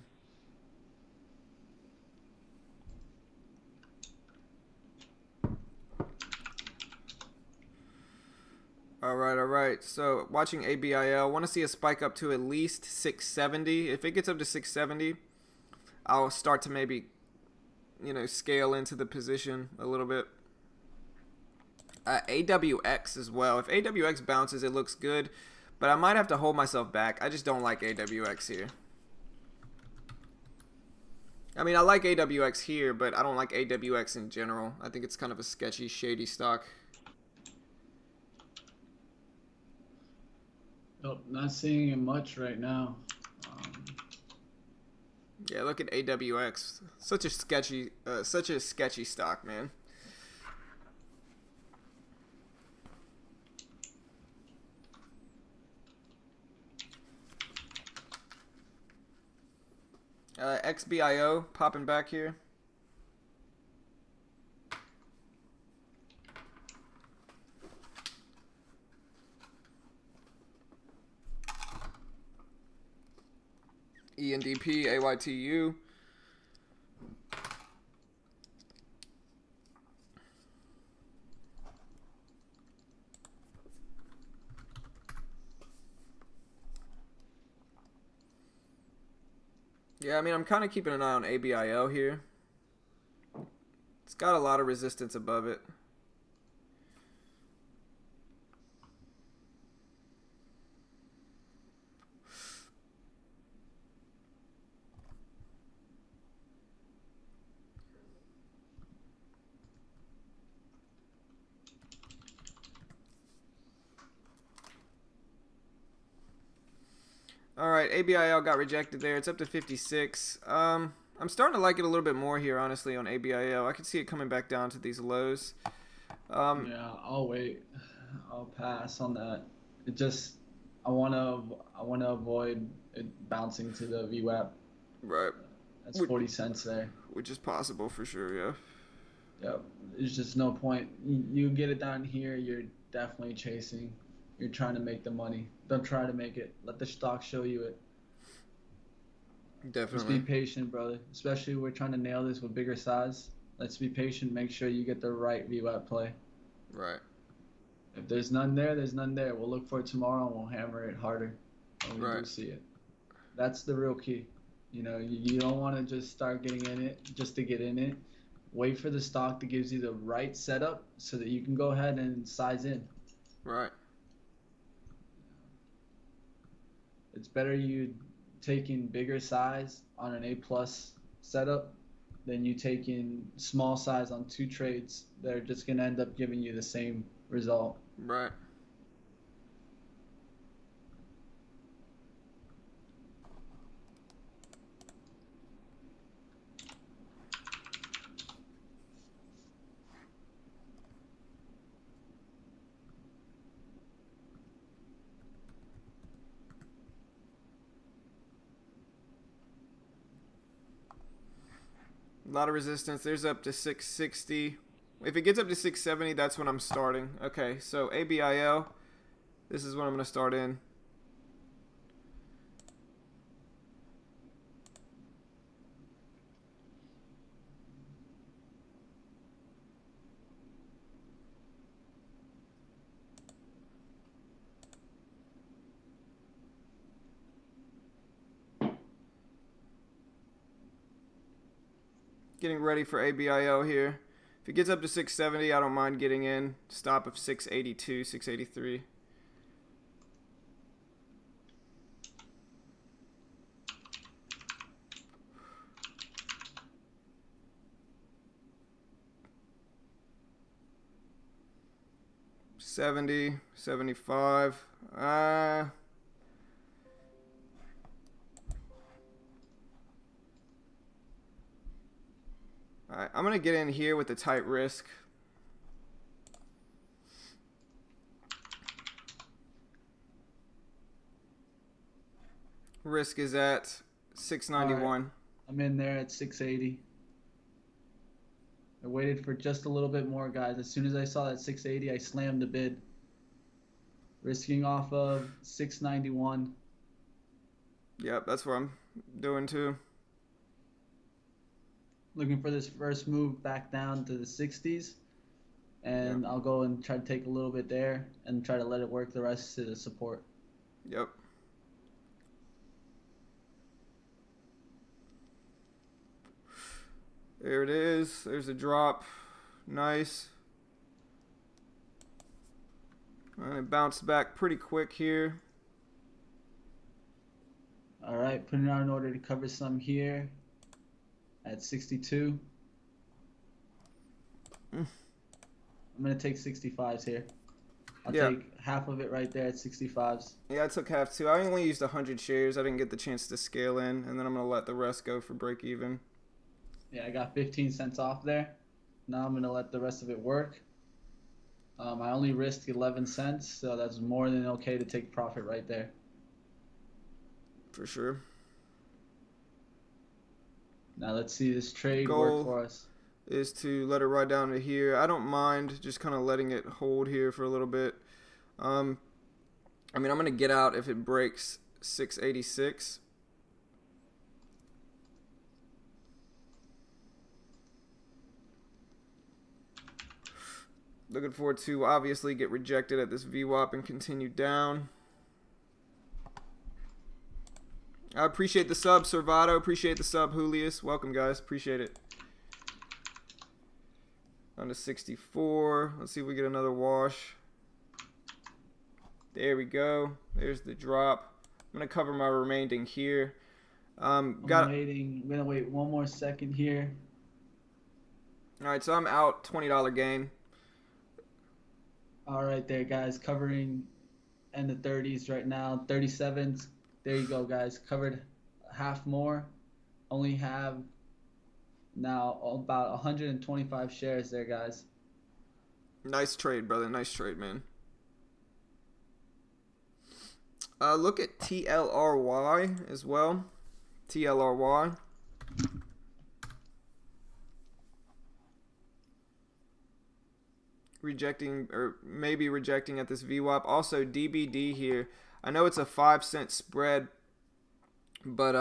All right. So watching ABIL, want to see a spike up to at least 670. If it gets up to 670, I'll start to maybe, scale into the position a little bit. AWX as well. If AWX bounces, it looks good, but I might have to hold myself back. I just don't like AWX here. I mean, I like AWX here, but I don't like AWX in general. I think it's kind of a sketchy, shady stock. Nope, not seeing it much right now. Yeah, look at AWX. Such a sketchy stock, man. XBIO popping back here. ENDP, AYTU. Yeah, I mean, I'm kind of keeping an eye on ABIL here. It's got a lot of resistance above it. All right, ABIL got rejected there. It's up to 56. I'm starting to like it a little bit more here, honestly, on ABIL. I can see it coming back down to these lows. Yeah, I'll wait. I'll pass on that. It just I wanna avoid it bouncing to the VWAP. Right. That's 40 cents there. Which is possible for sure, yeah. Yep. There's just no point. You get it down here, you're definitely chasing. You're trying to make the money. Don't try to make it. Let the stock show you it. Just be Definitely. patient, brother. Especially we're trying to nail this with bigger size. Let's be patient. Make sure you get the right VWAP play. Right. If there's none there, there's none there. We'll look for it tomorrow and we'll hammer it harder when we do see it. That's the real key. You don't want to just start getting in it just to get in it. Wait for the stock that gives you the right setup so that you can go ahead and size in. Right. It's better you taking bigger size on an A+ setup than you taking small size on 2 trades that are just going to end up giving you the same result. Right. A lot of resistance. There's up to 660. If it gets up to 670, that's when I'm starting. Okay, so ABIL. This is what I'm going to start in. Getting ready for ABIO here. If it gets up to 670, I don't mind getting in. Stop of 682, 683. $70, $75. Alright, I'm going to get in here with the tight risk. Risk is at 691. Right. I'm in there at 680. I waited for just a little bit more, guys. As soon as I saw that 680, I slammed the bid. Risking off of 691. Yep, that's what I'm doing too. Looking for this first move back down to the 60s. And I'll go and try to take a little bit there and try to let it work the rest to the support. Yep. There it is. There's a drop. Nice. And it bounced back pretty quick here. All right, putting it on in order to cover some here at 62. I'm going to take 65s here. I'll take half of it right there at 65s. Yeah, I took half too. I only used 100 shares. I didn't get the chance to scale in, and then I'm going to let the rest go for break even. Yeah, I got 15 cents off there. Now I'm going to let the rest of it work. I only risked 11 cents, so that's more than okay to take profit right there. For sure. Now let's see this trade work for us. Is to let it ride down to here. I don't mind just kind of letting it hold here for a little bit. I mean, I'm going to get out if it breaks 686. Looking forward to obviously get rejected at this VWAP and continue down. I appreciate the sub, Servato. Appreciate the sub, Julius. Welcome, guys. Appreciate it. On to 64. Let's see if we get another wash. There we go. There's the drop. I'm going to cover my remaining here. I'm waiting. I'm going to wait one more second here. All right, so I'm out. $20 gain. All right there, guys. Covering in the 30s right now. 37s. There you go, guys. Covered half more. Only have now about 125 shares there, guys. Nice trade, brother. Nice trade, man. Look at TLRY as well. TLRY. Rejecting, or maybe rejecting at this VWAP. Also, DBD here. I know it's a 5-cent spread, but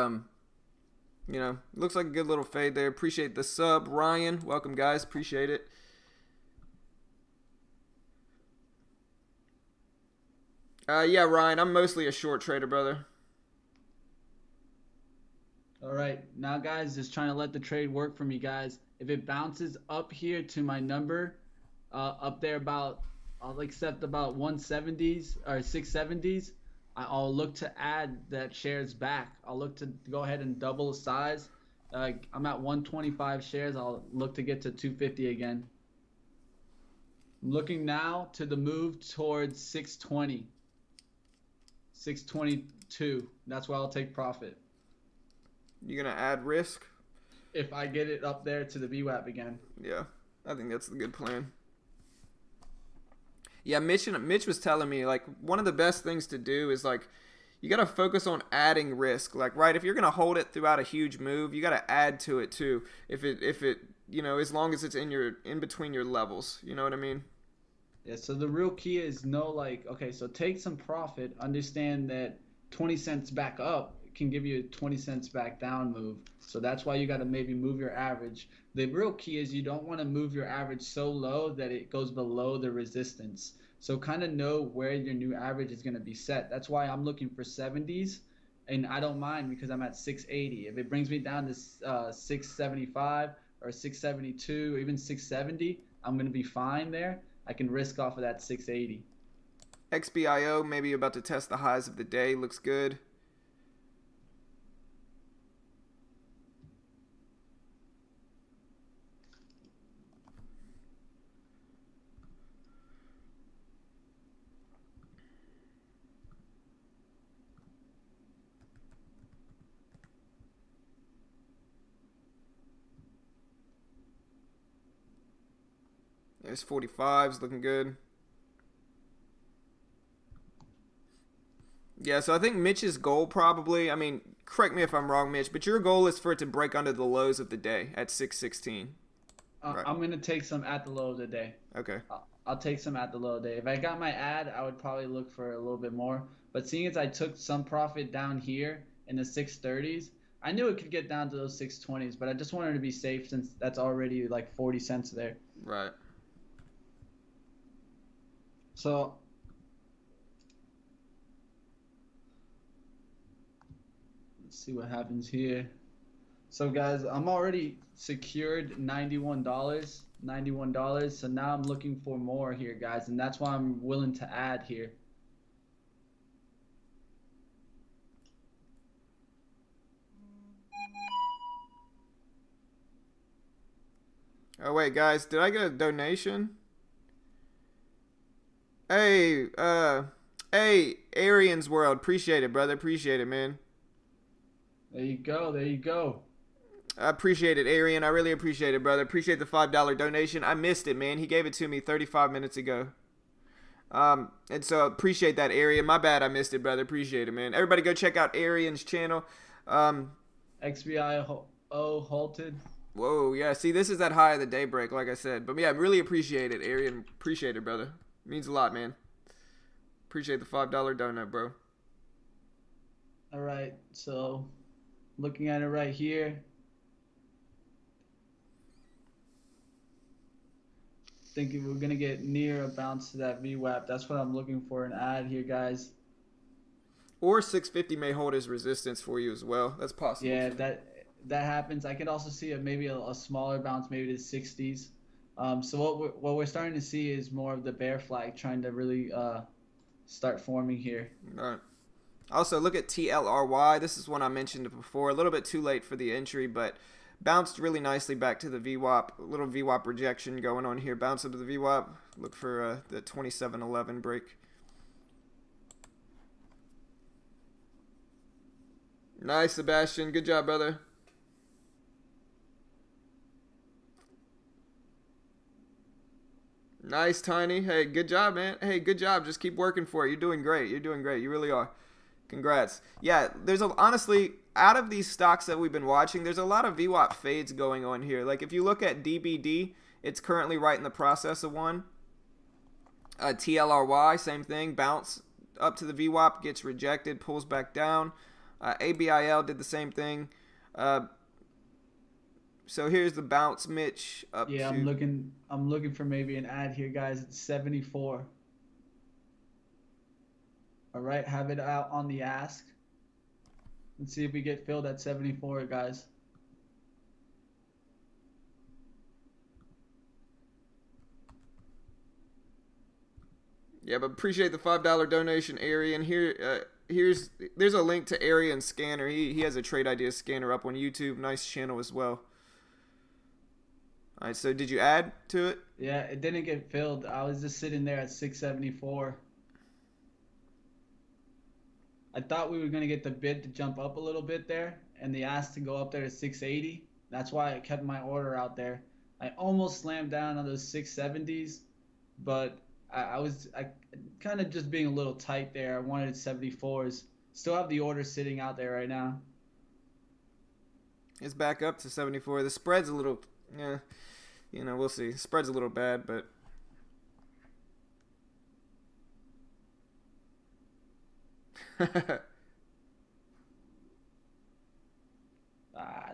you know, looks like a good little fade there. Appreciate the sub, Ryan. Welcome, guys. Appreciate it. Yeah, Ryan, I'm mostly a short trader, brother. All right, now guys, just trying to let the trade work for me, guys. If it bounces up here to my number, up there about, I'll accept about 170s or 670s. I'll look to add that shares back. I'll look to go ahead and double the size. I'm at 125 shares. I'll look to get to 250 again. I'm looking now to the move towards 620. 622. That's where I'll take profit. You gonna add risk? If I get it up there to the VWAP again. Yeah, I think that's the good plan. Yeah, Mitch was telling me, like, one of the best things to do is, like, you got to focus on adding risk. Like, right, if you're going to hold it throughout a huge move, you got to add to it too. If it, you know, as long as it's in between your levels, you know what I mean? Yeah, so the real key is like, okay, so take some profit, understand that 20 cents back up can give you a 20 cents back down move. So that's why you got to maybe move your average. The real key is you don't want to move your average so low that it goes below the resistance. So kind of know where your new average is going to be set. That's why I'm looking for 70s, and I don't mind because I'm at 680. If it brings me down to 675 or 672 or even 670, I'm going to be fine there. I can risk off of that 680. XBIO maybe about to test the highs of the day. Looks good. There's 45s looking good. Yeah, so I think Mitch's goal probably, I mean, correct me if I'm wrong, Mitch, but your goal is for it to break under the lows of the day at 616. Right. I'm going to take some at the low of the day. Okay. I'll take some at the low of the day. If I got my ad, I would probably look for a little bit more. But seeing as I took some profit down here in the 630s, I knew it could get down to those 620s, but I just wanted to be safe since that's already like 40 cents there. Right. So let's see what happens here. So guys, I'm already secured $91. So now I'm looking for more here, guys, and that's why I'm willing to add here. Oh wait, guys, did I get a donation? Hey, Arian's World, appreciate it, brother. Appreciate it, man. There you go. There you go. I appreciate it, Arian. I really appreciate it, brother. Appreciate the $5 donation. I missed it, man. He gave it to me 35 minutes ago. And so appreciate that, Arian. My bad, I missed it, brother. Appreciate it, man. Everybody go check out Arian's channel. XBIO halted. Whoa, yeah. See, this is that high of the day break, like I said. But yeah, I really appreciate it, Arian. Appreciate it, brother. It means a lot, man. Appreciate the $5 donut, bro. All right, so looking at it right here. Thinking we're gonna get near a bounce to that VWAP. That's what I'm looking for an ad here, guys. Or 650 may hold as resistance for you as well. That's possible Yeah, too. that happens. I could also see maybe a smaller bounce, maybe to the 60s. So what we're starting to see is more of the bear flag trying to really start forming here. All right. Also, look at TLRY. This is one I mentioned before. A little bit too late for the entry, but bounced really nicely back to the VWAP. A little VWAP rejection going on here. Bounce up to the VWAP. Look for the 2711 break. Nice, Sebastian. Good job, brother. Nice, Tiny. Hey, good job, man. Hey, good job. Just keep working for it. You're doing great. You're doing great. You really are. Congrats. Yeah, honestly, out of these stocks that we've been watching, there's a lot of VWAP fades going on here. Like if you look at DBD, it's currently right in the process of one. TLRY, same thing. Bounce up to the VWAP, gets rejected, pulls back down. ABIL did the same thing. So here's the bounce, Mitch, up Yeah, to. I'm looking for maybe an ad here, guys. It's 74. All right, have it out on the ask. Let's see if we get filled at 74, guys. Yeah, but appreciate the $5 donation, Arian. There's a link to Arian's scanner. He has a trade idea scanner up on YouTube. Nice channel as well. All right, so did you add to it? Yeah, it didn't get filled. I was just sitting there at 674. I thought we were going to get the bid to jump up a little bit there and the ask to go up there to 680. That's why I kept my order out there. I almost slammed down on those 670s, but I kind of just being a little tight there. I wanted 74s. Still have the order sitting out there right now. It's back up to 74. The spread's a little, yeah, we'll see. Spread's a little bad, but.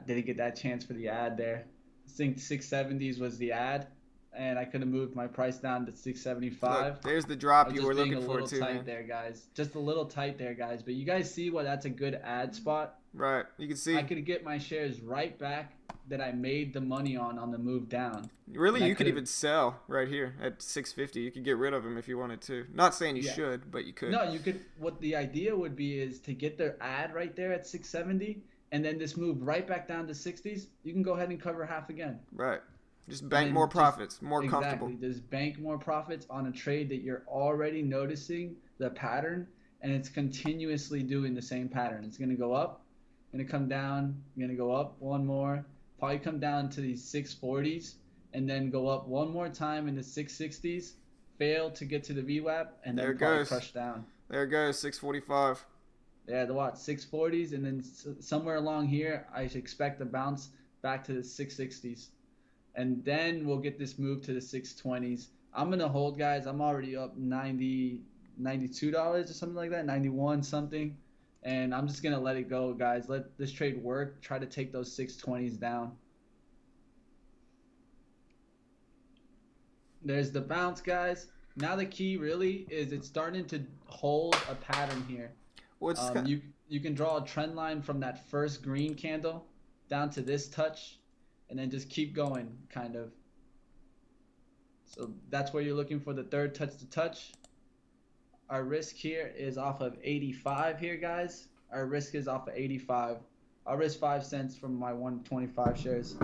Didn't get that chance for the ad there. I think 670s was the ad, and I could have moved my price down to 675. Look, there's the I drop was you just were being looking a for little too, tight man. there, guys. Just a little tight there, guys. But you guys see what that's a good ad spot? Right, you can see. I could get my shares right back that I made the money on the move down. Really, And I you could could've- even sell right here at 650. You could get rid of them if you wanted to. Not saying you Yeah. should, but you could. No, you could. What the idea would be is to get their ad right there at 670, and then this move right back down to 60s. You can go ahead and cover half again. Right. Just And bank then more just- profits, more Exactly. comfortable. Just bank more profits on a trade that you're already noticing the pattern, and it's continuously doing the same pattern. It's going to go up, going to come down, going to go up one more, probably come down to these 640s, and then go up one more time in the 660s, fail to get to the VWAP, and There then it probably goes. crush down. There it goes, 645. Yeah, the what? 640s, and then somewhere along here, I should expect a bounce back to the 660s. And then we'll get this move to the 620s. I'm going to hold, guys. I'm already up $92 or something like that, 91 something. And I'm just going to let it go, guys. Let this trade work. Try to take those 620s down. There's the bounce, guys. Now the key really is it's starting to hold a pattern here. You can draw a trend line from that first green candle down to this touch, and then just keep going, kind of. So that's where you're looking for the third touch to touch. Our risk here is off of 85 here, guys. Our risk is off of 85. I'll risk 5 cents from my 125 shares.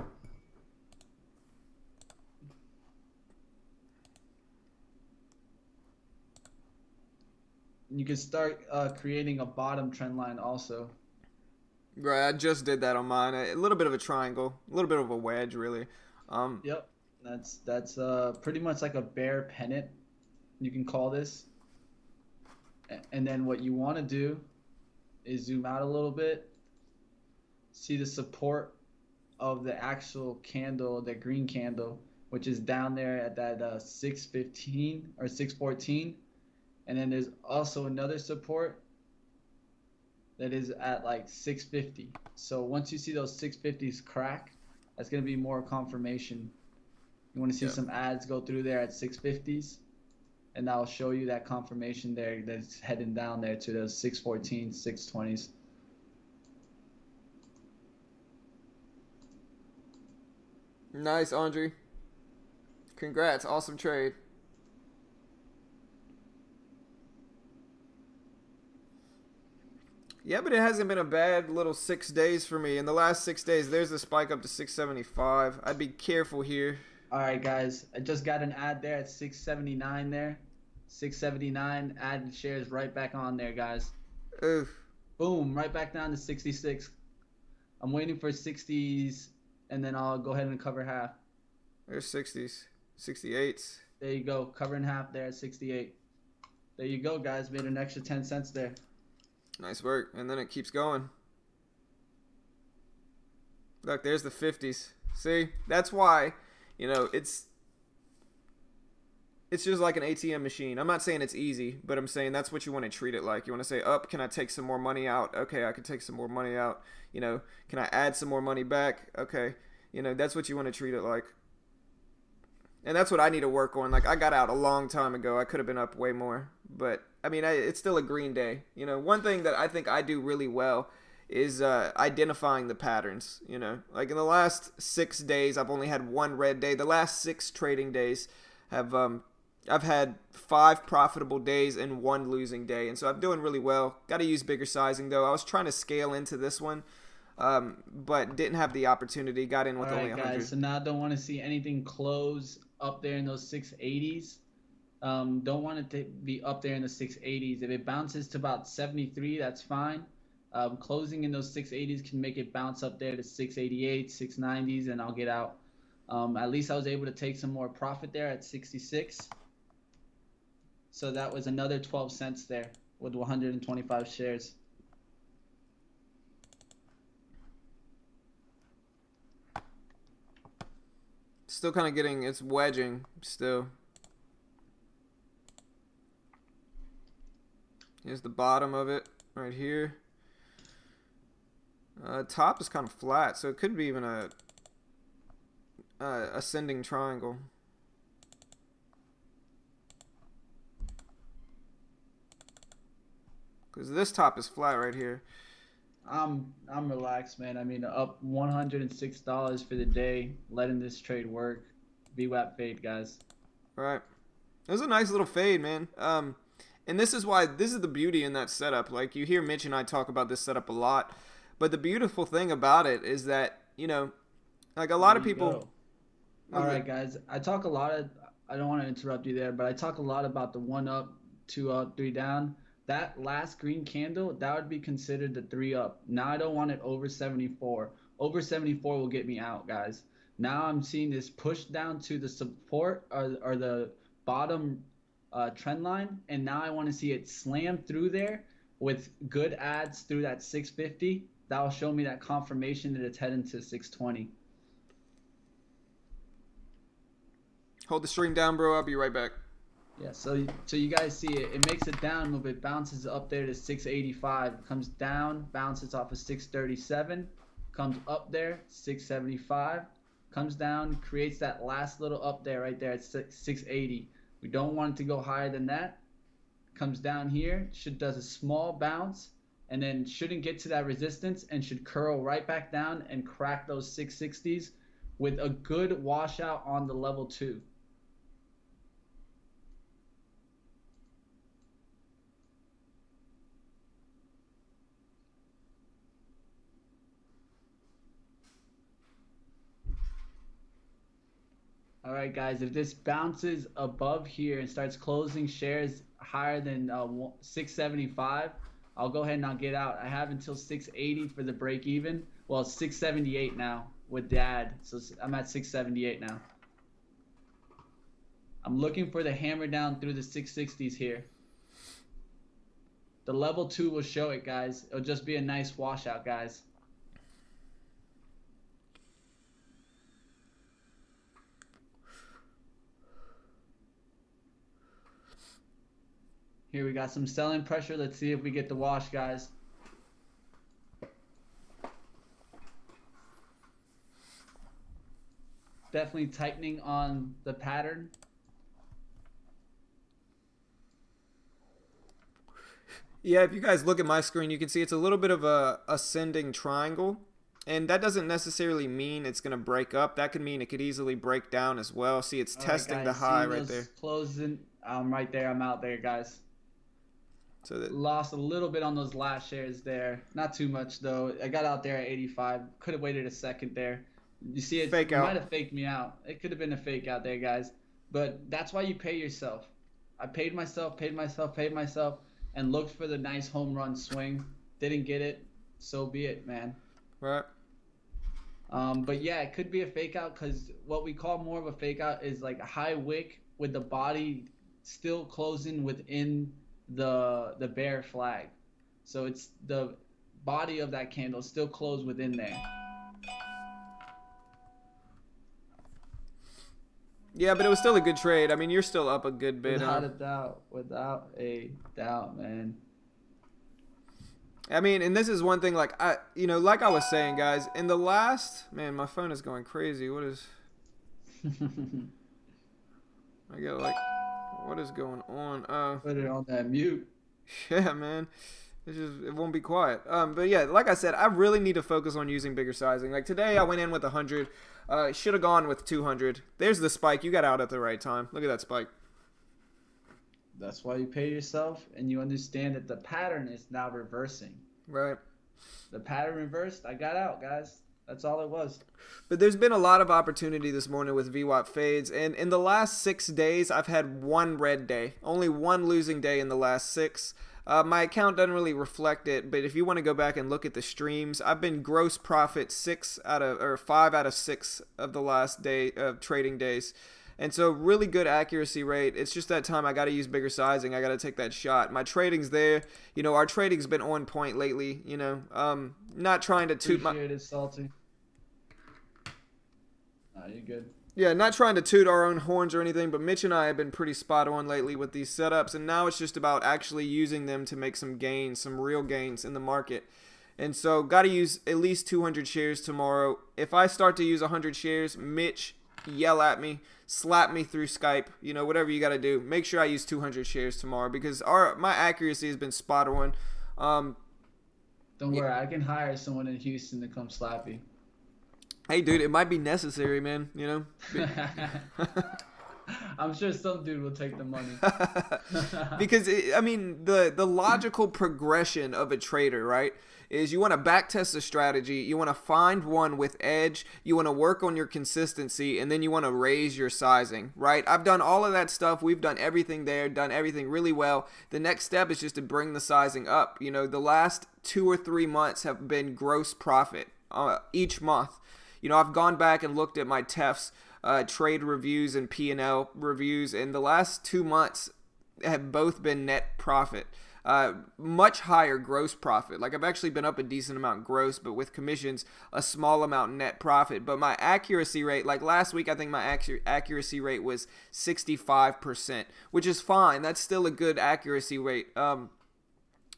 You can start creating a bottom trend line also. Right, I just did that on mine. A little bit of a triangle, a little bit of a wedge, really. Yep, that's pretty much like a bear pennant, you can call this. And then what you want to do is zoom out a little bit, see the support of the actual candle, the green candle, which is down there at that 615 or 614. And then there's also another support that is at like 650. So once you see those 650s crack, that's going to be more confirmation. You want to see some ads go through there at 650s. and that'll show you that confirmation there that's heading down there to those 614, 620s. Nice, Andre. Congrats. Awesome trade. Yeah, but it hasn't been a bad little 6 days for me. In the last 6 days, there's a spike up to 675. I'd be careful here. All right, guys. I just got an ad there at 679 there. 679, add shares right back on there, guys. Oof. Boom, right back down to 66. I'm waiting for 60s, and then I'll go ahead and cover half. There's 60s, 68s. There you go, covering half there at 68. There you go, guys. Made an extra 10 cents there. Nice work. And then it keeps going. Look, there's the 50s. See? That's why, it's just like an ATM machine. I'm not saying it's easy, but I'm saying that's what you want to treat it like. You want to say, can I take some more money out? Okay, I can take some more money out. Can I add some more money back? Okay. That's what you want to treat it like. And that's what I need to work on. Like, I got out a long time ago. I could have been up way more. But, it's still a green day. One thing that I think I do really well is identifying the patterns. Like in the last 6 days, I've only had one red day. The last 6 trading days I've had 5 profitable days and 1 losing day. And so I'm doing really well. Got to use bigger sizing, though. I was trying to scale into this one, but didn't have the opportunity. Got in with only 100. Guys, so now I don't want to see anything close up there in those 680s. Don't want it to be up there in the 680s. If it bounces to about 73, that's fine. Closing in those 680s can make it bounce up there to 688, 690s, and I'll get out. At least I was able to take some more profit there at 66. So that was another 12 cents there with 125 shares. Still kind of getting, it's wedging still. Here's the bottom of it right here. Top is kind of flat, so it could be even a ascending triangle. Because this top is flat right here. I'm relaxed, man. Up $106 for the day, letting this trade work. VWAP fade, guys. All right. It was a nice little fade, man. And this is the beauty in that setup. Like, you hear Mitch and I talk about this setup a lot, but the beautiful thing about it is that, like a lot of people. All right, guys. I don't want to interrupt you there, but I talk a lot about the 1 up, 2 up, 3 down. That last green candle, that would be considered the 3 up. Now I don't want it over 74. Over 74 will get me out, guys. Now I'm seeing this push down to the support or the bottom trend line, and now I want to see it slam through there with good ads through that 650. That will show me that confirmation that it's heading to 620. Hold the stream down, bro. I'll be right back. Yeah, so you guys see it. It makes a down move. It bounces up there to 685. Comes down, bounces off of 637. Comes up there, 675. Comes down, creates that last little up there right there at 680. We don't want it to go higher than that. Comes down here, does a small bounce, and then shouldn't get to that resistance and should curl right back down and crack those 660s with a good washout on the level 2. All right, guys, if this bounces above here and starts closing shares higher than 675, I'll go ahead and I'll get out. I have until 680 for the break even. Well, it's 678 now with Dad, so I'm at 678 now. I'm looking for the hammer down through the 660s here. The level 2 will show it, guys. It'll just be a nice washout, guys. Here we got some selling pressure. Let's see if we get the wash, guys. Definitely tightening on the pattern. Yeah, if you guys look at my screen, you can see it's a little bit of a ascending triangle. And that doesn't necessarily mean it's going to break up. That could mean it could easily break down as well. See, it's All right, testing the guys, high seeing right those there. closing. I'm right there. I'm out there, guys. So that Lost a little bit on those last shares there. Not too much though. I got out there at 85. Could have waited a second there. You see it, fake you might out. have faked me out. It could have been a fake out there, guys. But that's why you pay yourself. I paid myself, and looked for the nice home run swing. Didn't get it. So be it, man. Right. But yeah, it could be a fake out because what we call more of a fake out is like a high wick with the body still closing within the bear flag. So it's the body of that candle still closed within there. Yeah, but it was still a good trade. I mean, you're still up a good bit. Without a doubt, man. I mean, and this is one thing, like like I was saying, guys, in the last, man, my phone is going crazy. What is, I got like, what is going on? Put it on that mute. Yeah, man, it won't be quiet. But yeah, like I said, I really need to focus on using bigger sizing. Like today, I went in with 100. Should have gone with 200. There's the spike. You got out at the right time. Look at that spike. That's why you pay yourself, and you understand that the pattern is now reversing. Right. The pattern reversed. I got out, guys. That's all it was. But there's been a lot of opportunity this morning with VWAP fades, and in the last 6 days, I've had one red day. Only one losing day in the last 6. My account doesn't really reflect it, but if you want to go back and look at the streams, I've been gross profit 5 out of 6 of the last day of trading days. And so really good accuracy rate. It's just that time I got to use bigger sizing. I got to take that shot. My trading's there. Our trading's been on point lately. Not trying to toot Appreciate it, Salty. Nah, you're good. Yeah, not trying to toot our own horns or anything, but Mitch and I have been pretty spot on lately with these setups, and now it's just about actually using them to make some gains, some real gains in the market. And so got to use at least 200 shares tomorrow. If I start to use 100 shares, Mitch, yell at me, slap me through Skype, whatever you got to do. Make sure I use 200 shares tomorrow because my accuracy has been spot on. Don't worry, I can hire someone in Houston to come slap you. Hey, dude, it might be necessary, man, I'm sure some dude will take the money. Because, the logical progression of a trader, right, is you want to backtest a strategy, you want to find one with edge, you want to work on your consistency, and then you want to raise your sizing, right? I've done all of that stuff. We've done everything there, done everything really well. The next step is just to bring the sizing up. The last 2 or 3 months have been gross profit each month. I've gone back and looked at my TEFs, trade reviews and P&L reviews, and the last 2 months have both been net profit. Much higher gross profit. Like I've actually been up a decent amount gross, but with commissions, a small amount net profit. But my accuracy rate, like last week, I think my accuracy rate was 65%, which is fine. That's still a good accuracy rate.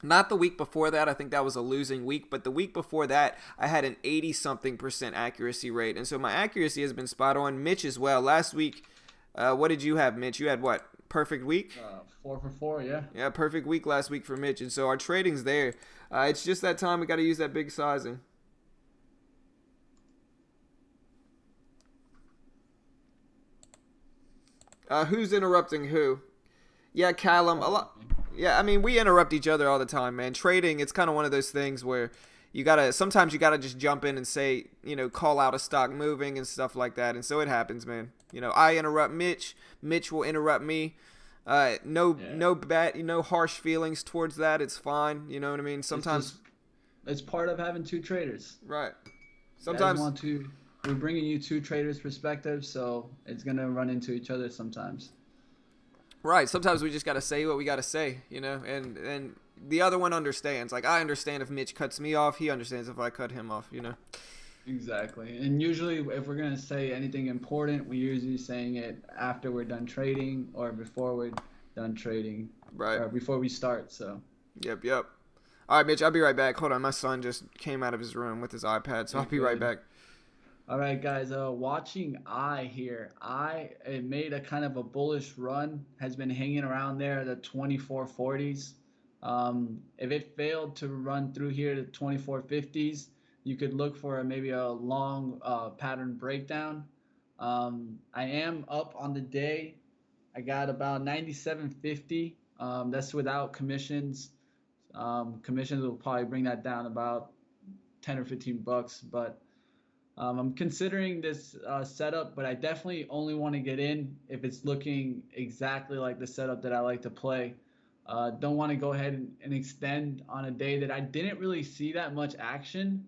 Not the week before that. I think that was a losing week. But the week before that, I had an 80-something% accuracy rate. And so my accuracy has been spot on. Mitch as well. Last week, what did you have, Mitch? You had what? Perfect week? 4 for 4, yeah. Yeah, perfect week last week for Mitch. And so our trading's there. It's just that time we got to use that big sizing. Who's interrupting who? Yeah, Callum. A lot. Yeah, we interrupt each other all the time, man. Trading, it's kind of one of those things where sometimes you gotta just jump in and say, call out a stock moving and stuff like that. And so it happens, man. I interrupt Mitch. Mitch will interrupt me. No bad, harsh feelings towards that. It's fine. You know what I mean? Sometimes it's part of having two traders. Right. Sometimes we're bringing you two traders' perspectives, so it's gonna run into each other sometimes. Right. Sometimes we just got to say what we got to say, and the other one understands. Like, I understand if Mitch cuts me off. He understands if I cut him off, Exactly. And usually if we're going to say anything important, we're usually saying it after we're done trading or before we're done trading. Right. Or before we start, so. Yep. All right, Mitch, I'll be right back. Hold on. My son just came out of his room with his iPad, so I'll be right back. All right, guys, watching here. It made a kind of a bullish run, has been hanging around there, the 2440s. If it failed to run through here to 2450s, you could look for maybe a long pattern breakdown. I am up on the day. I got about 97.50. That's without commissions. Commissions will probably bring that down about 10 or 15 bucks. But I'm considering this setup, but I definitely only want to get in if it's looking exactly like the setup that I like to play. Don't want to go ahead and extend on a day that I didn't really see that much action,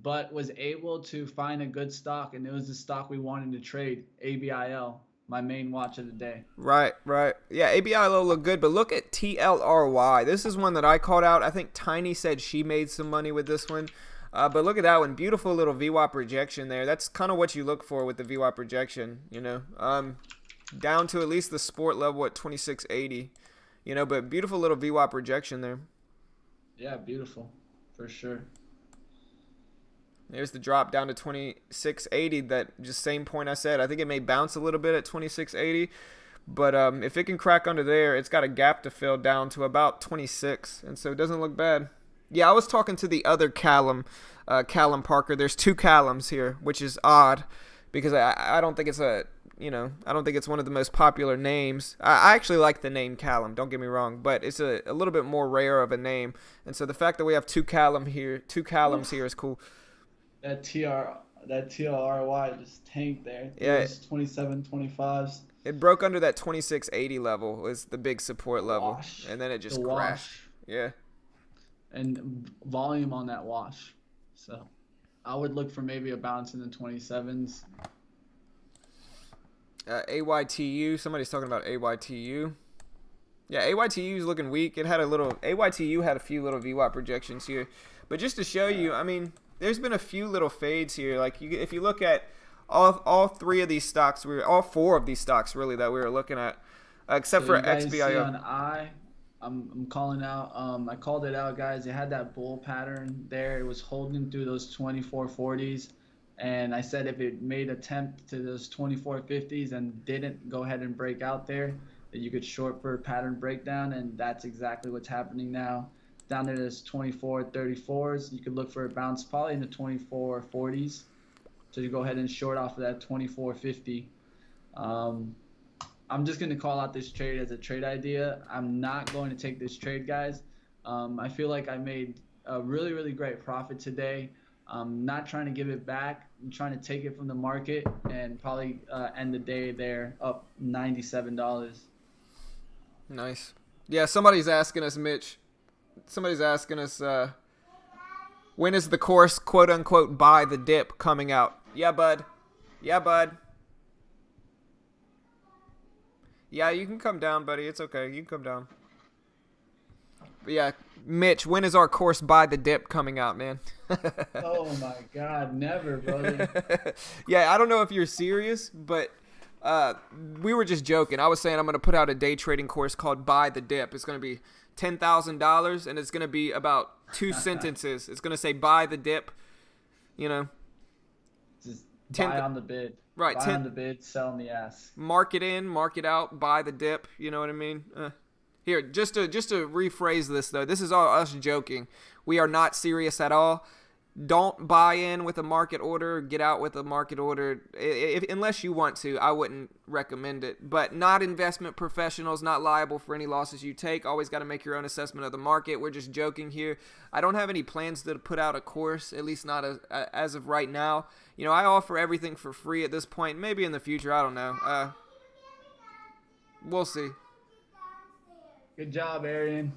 but was able to find a good stock, and it was the stock we wanted to trade, ABIL, my main watch of the day. Right, right. Yeah, ABILO look good, but look at TLRY. This is one that I called out. I think Tiny said she made some money with this one. But look at that one. Beautiful little VWAP rejection there. That's kind of what you look for with the VWAP rejection, you know. Down to at least the sport level at 2680, you know, but beautiful little VWAP rejection there. Yeah, beautiful, for sure. There's the drop down to 2680. That just same point I said. I think it may bounce a little bit at 2680. But if it can crack under there, it's got a gap to fill down to about 26. And so it doesn't look bad. Yeah, I was talking to the other Callum, Callum Parker. There's two Callums here, which is odd because I don't think it's I don't think it's one of the most popular names. I actually like the name Callum, don't get me wrong, but it's a little bit more rare of a name. And so the fact that we have two Callums here is cool. That TLRY just tanked there. Yeah, Those 27.25s. it broke under that 2680 level was the big support level, Wash. and then it just The crashed. wash. Yeah. And volume on that wash. So I would look for maybe a bounce in the 27s. AYTU. Somebody's talking about AYTU. Yeah, AYTU is looking weak. AYTU had a few little VWAP projections here, but just to show you, I mean, there's been a few little fades here. Like if you look at all three of these stocks, all four of these stocks really that we were looking at, except So for you guys see XBIO. on I'm calling out. I called it out, guys. It had that bull pattern there. It was holding through those 2440s, and I said if it made attempt to those 2450s and didn't go ahead and break out there, that you could short for a pattern breakdown, and that's exactly what's happening now. Down there, there's 2434s. You could look for a bounce probably in the 2440s. So you go ahead and short off of that 2450. I'm just going to call out this trade as a trade idea. I'm not going to take this trade, guys. I feel like I made a really, really great profit today. I'm not trying to give it back. I'm trying to take it from the market and probably end the day there up $97. Nice. Yeah, somebody's asking us, Mitch. Somebody's asking us, when is the course, quote unquote, buy the dip coming out? Yeah, bud. Yeah, bud. Yeah, you can come down, buddy. It's okay. You can come down. But yeah, Mitch, when is our course buy the dip coming out, man? Oh my God, never, brother. Yeah, I don't know if you're serious, but we were just joking. I was saying I'm going to put out a day trading course called Buy the Dip. It's going to be $10,000, and it's going to be about 2 sentences. It's going to say buy the dip, you know. Just buy on the bid. Right. Buy on the bid, sell on the ask. Mark it in, mark it out, buy the dip. You know what I mean? Here, just to rephrase this, though, this is all us joking. We are not serious at all. Don't buy in with a market order. Get out with a market order. Unless you want to, I wouldn't recommend it. But not investment professionals, not liable for any losses you take. Always got to make your own assessment of the market. We're just joking here. I don't have any plans to put out a course, at least not as of right now. You know, I offer everything for free at this point. Maybe in the future, I don't know. We'll see. Good job, Arian.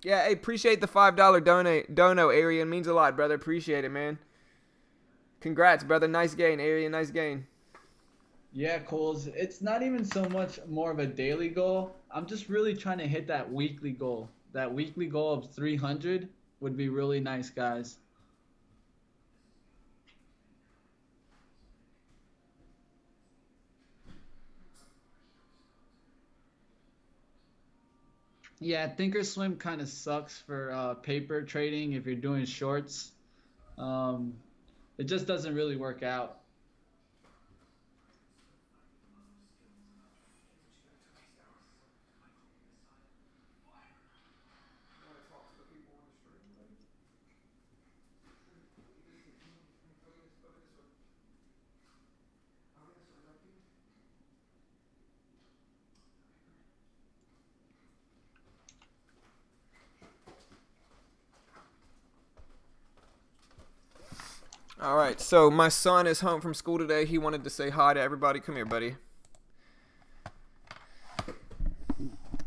Yeah, hey, appreciate the $5 dono, Arian. Means a lot, brother. Appreciate it, man. Congrats, brother. Nice gain, Arian. Nice gain. Yeah, Coles. It's not even so much more of a daily goal. I'm just really trying to hit that weekly goal. That weekly goal of 300 would be really nice, guys. Yeah, Thinkorswim kind of sucks for paper trading if you're doing shorts. Um, it just doesn't really work out. All right, so my son is home from school today. He wanted to say hi to everybody. Come here, buddy.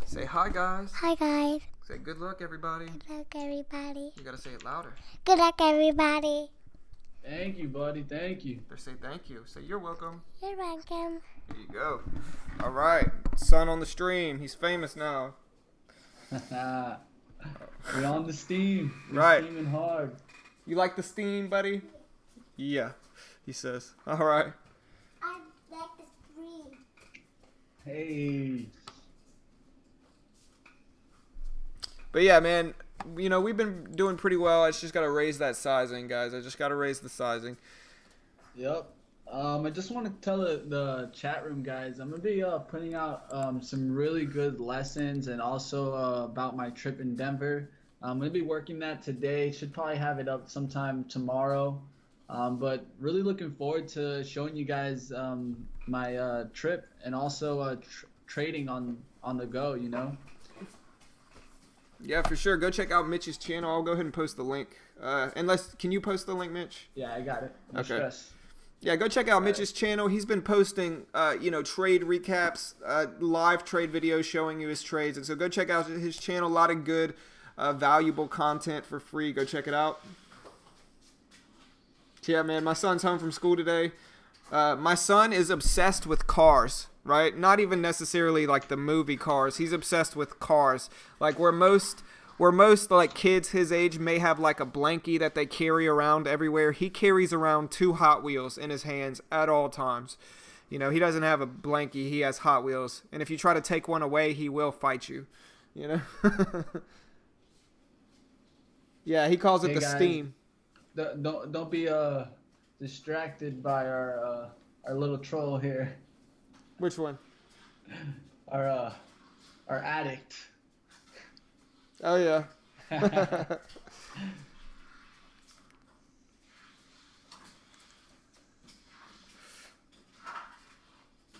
Say hi, guys. Hi, guys. Say good luck, everybody. Good luck, everybody. You gotta say it louder. Good luck, everybody. Thank you, buddy. Thank you. Or say thank you. Say you're welcome. You're welcome. There you go. All right, son on the stream. He's famous now. We're on the steam. We're Right. steaming hard. You like the steam, buddy? Yeah, he says. All right. I like the screen. Hey. But yeah, man, you know, we've been doing pretty well. I just got to raise that sizing, guys. I just got to raise the sizing. Yep. I just want to tell the chat room guys, I'm going to be putting out some really good lessons and also about my trip in Denver. I'm going to be working that today. Should probably have it up sometime tomorrow. But really looking forward to showing you guys my trip and also trading on the go, you know. Yeah, for sure. Go check out Mitch's channel. I'll go ahead and post the link. Can you post the link, Mitch? Yeah, I got it. No Okay. stress. Yeah, go check out Mitch's channel. He's been posting, trade recaps, live trade videos showing you his trades. And so go check out his channel. A lot of good, valuable content for free. Go check it out. Yeah, man, my son's home from school today. My son is obsessed with cars, right? Not even necessarily like the movie Cars. He's obsessed with cars. Like where most like kids his age may have like a blankie that they carry around everywhere. He carries around 2 Hot Wheels in his hands at all times. You know, he doesn't have a blankie. He has Hot Wheels. And if you try to take one away, he will fight you. You know? Yeah, he calls it Hey, the guys. steam. Don't be distracted by our little troll here. Which one? Our addict. Oh, yeah.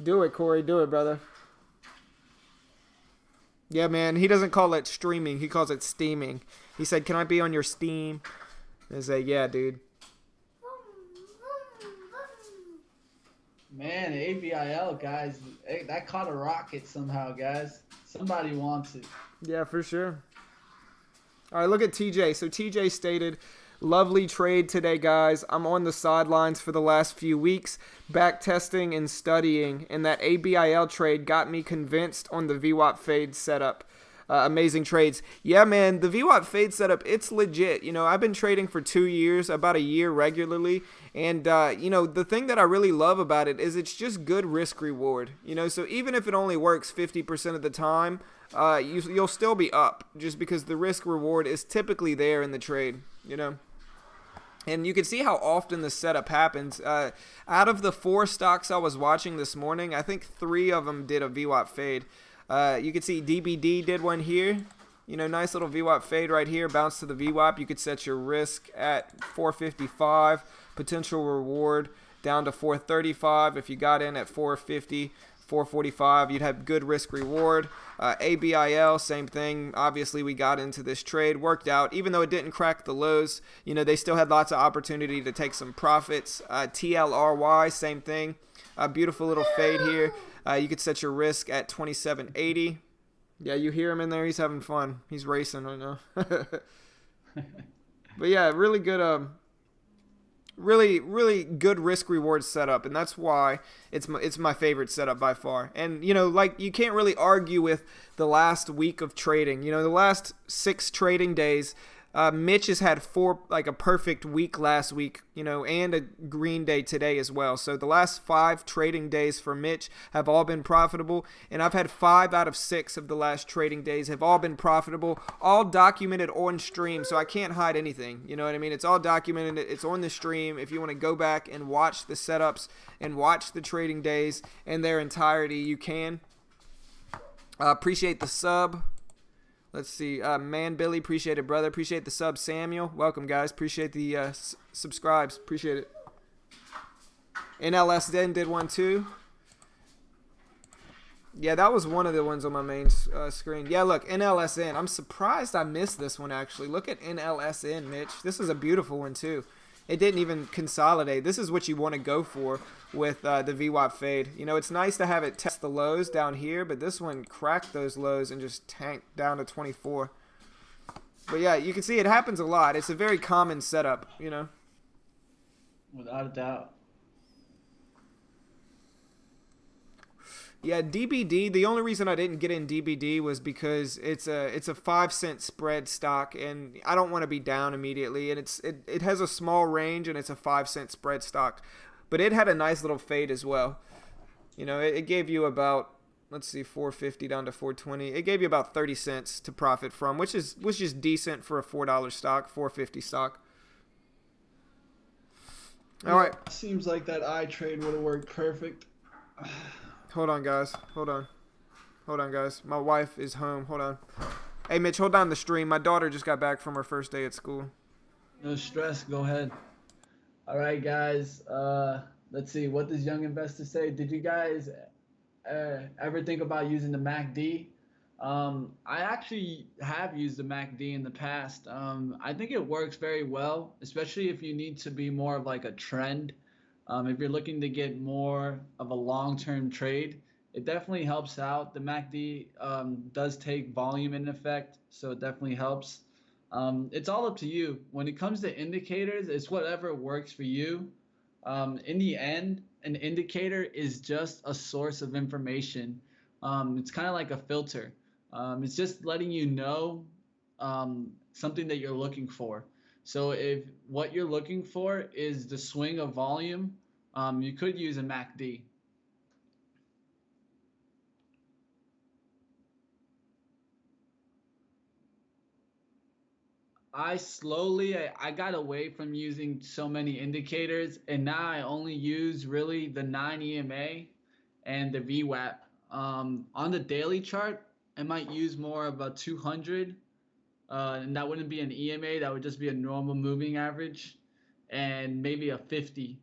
Do it, Corey. Do it, brother. Yeah, man. He doesn't call it streaming. He calls it steaming. He said, "Can I be on your Steam?" I say, "Yeah, dude." Man, ABIL guys, that caught a rocket somehow, guys. Somebody wants it. Yeah, for sure. All right, look at TJ. So TJ stated, "Lovely trade today, guys. I'm on the sidelines for the last few weeks, back testing and studying, and that ABIL trade got me convinced on the VWAP fade setup. Amazing trades." Yeah, man, the VWAP fade setup, it's legit. You know, I've been trading for 2 years, about a year regularly, and, the thing that I really love about it is it's just good risk reward. You know, so even if it only works 50% of the time, you'll still be up just because the risk reward is typically there in the trade, you know. And you can see how often the setup happens. Out of the 4 stocks I was watching this morning, I think 3 of them did a VWAP fade. You can see DBD did one here. You know, nice little VWAP fade right here. Bounce to the VWAP. You could set your risk at 455. Potential reward down to 435. If you got in at 450, 445, you'd have good risk reward. ABIL, same thing. Obviously, we got into this trade. Worked out. Even though it didn't crack the lows, you know, they still had lots of opportunity to take some profits. TLRY, same thing. A beautiful little fade here. You could set your risk at 2780. Yeah, you hear him in there. He's having fun. He's racing right now. But yeah, really good. Really good risk reward setup, and that's why it's my favorite setup by far. And you know, like, you can't really argue with the last week of trading. You know, the last 6 trading days. Mitch has had 4, like a perfect week last week, you know, and a green day today as well. So the last 5 trading days for Mitch have all been profitable, and I've had 5 out of 6 of the last trading days have all been profitable, all documented on stream, so I can't hide anything. You know what I mean? It's all documented. It's on the stream. If you want to go back and watch the setups and watch the trading days in their entirety, you can. Appreciate the sub. Let's see. Man, Billy, appreciate it, brother. Appreciate the sub, Samuel. Welcome, guys. Appreciate the subscribes. Appreciate it. NLS Den did one, too. Yeah, that was one of the ones on my main screen. Yeah, look, NLSN. I'm surprised I missed this one, actually. Look at NLSN, Mitch. This is a beautiful one, too. It didn't even consolidate. This is what you want to go for with the VWAP fade. You know, it's nice to have it test the lows down here, but this one cracked those lows and just tanked down to 24. But yeah, you can see it happens a lot. It's a very common setup, you know. Without a doubt. Yeah, DBD, the only reason I didn't get in DBD was because it's a 5-cent spread stock, and I don't want to be down immediately, and it has a small range, and it's a 5-cent spread stock. But it had a nice little fade as well. You know, it gave you about, let's see, 450 down to 420. It gave you about 30 cents to profit from, which is just decent for a $4 stock, 450 stock. All right. Seems like that I trade would have worked perfect. Hold on, guys. Hold on, guys. My wife is home. Hold on. Hey, Mitch, hold down the stream. My daughter just got back from her first day at school. No stress. Go ahead. All right, guys. Let's see. What does Young Investor say? Did you guys ever think about using the MACD? I actually have used the MACD in the past. I think it works very well, especially if you need to be more of like a trend. If you're looking to get more of a long-term trade, it definitely helps out. The MACD does take volume in effect, so it definitely helps. It's all up to you. When it comes to indicators, it's whatever works for you. In the end, an indicator is just a source of information. It's kind of like a filter. It's just letting you know something that you're looking for. So if what you're looking for is the swing of volume, you could use a MACD. I got away from using so many indicators, and now I only use really the 9 EMA and the VWAP. On the daily chart, I might use more of a 200, and that wouldn't be an EMA, that would just be a normal moving average, and maybe a 50.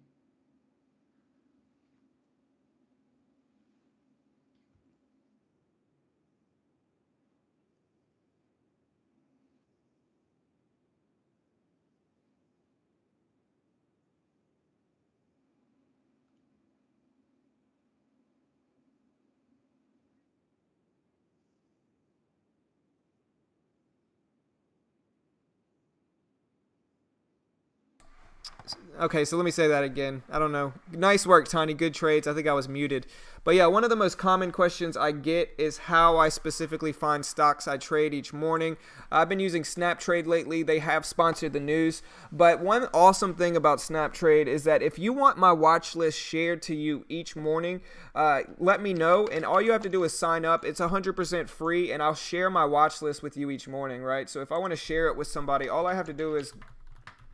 Okay, so let me say that again. I don't know. Nice work, Tiny. Good trades. I think I was muted. But yeah, one of the most common questions I get is how I specifically find stocks I trade each morning. I've been using SnapTrade lately. They have sponsored the news. But one awesome thing about SnapTrade is that if you want my watch list shared to you each morning, let me know. And all you have to do is sign up. It's 100% free, and I'll share my watch list with you each morning, right? So if I want to share it with somebody, all I have to do is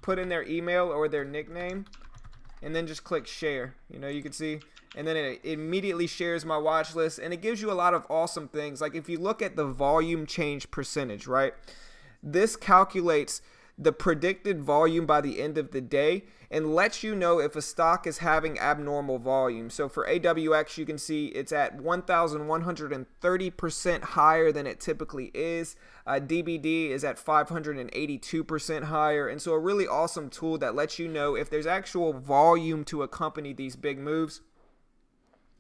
put in their email or their nickname and then just click share. You know, you can see, and then it immediately shares my watch list, and it gives you a lot of awesome things. Like if you look at the volume change percentage, right, this calculates the predicted volume by the end of the day and lets you know if a stock is having abnormal volume. So for AWX, you can see it's at 1,130% higher than it typically is. DBD is at 582% higher. And so a really awesome tool that lets you know if there's actual volume to accompany these big moves.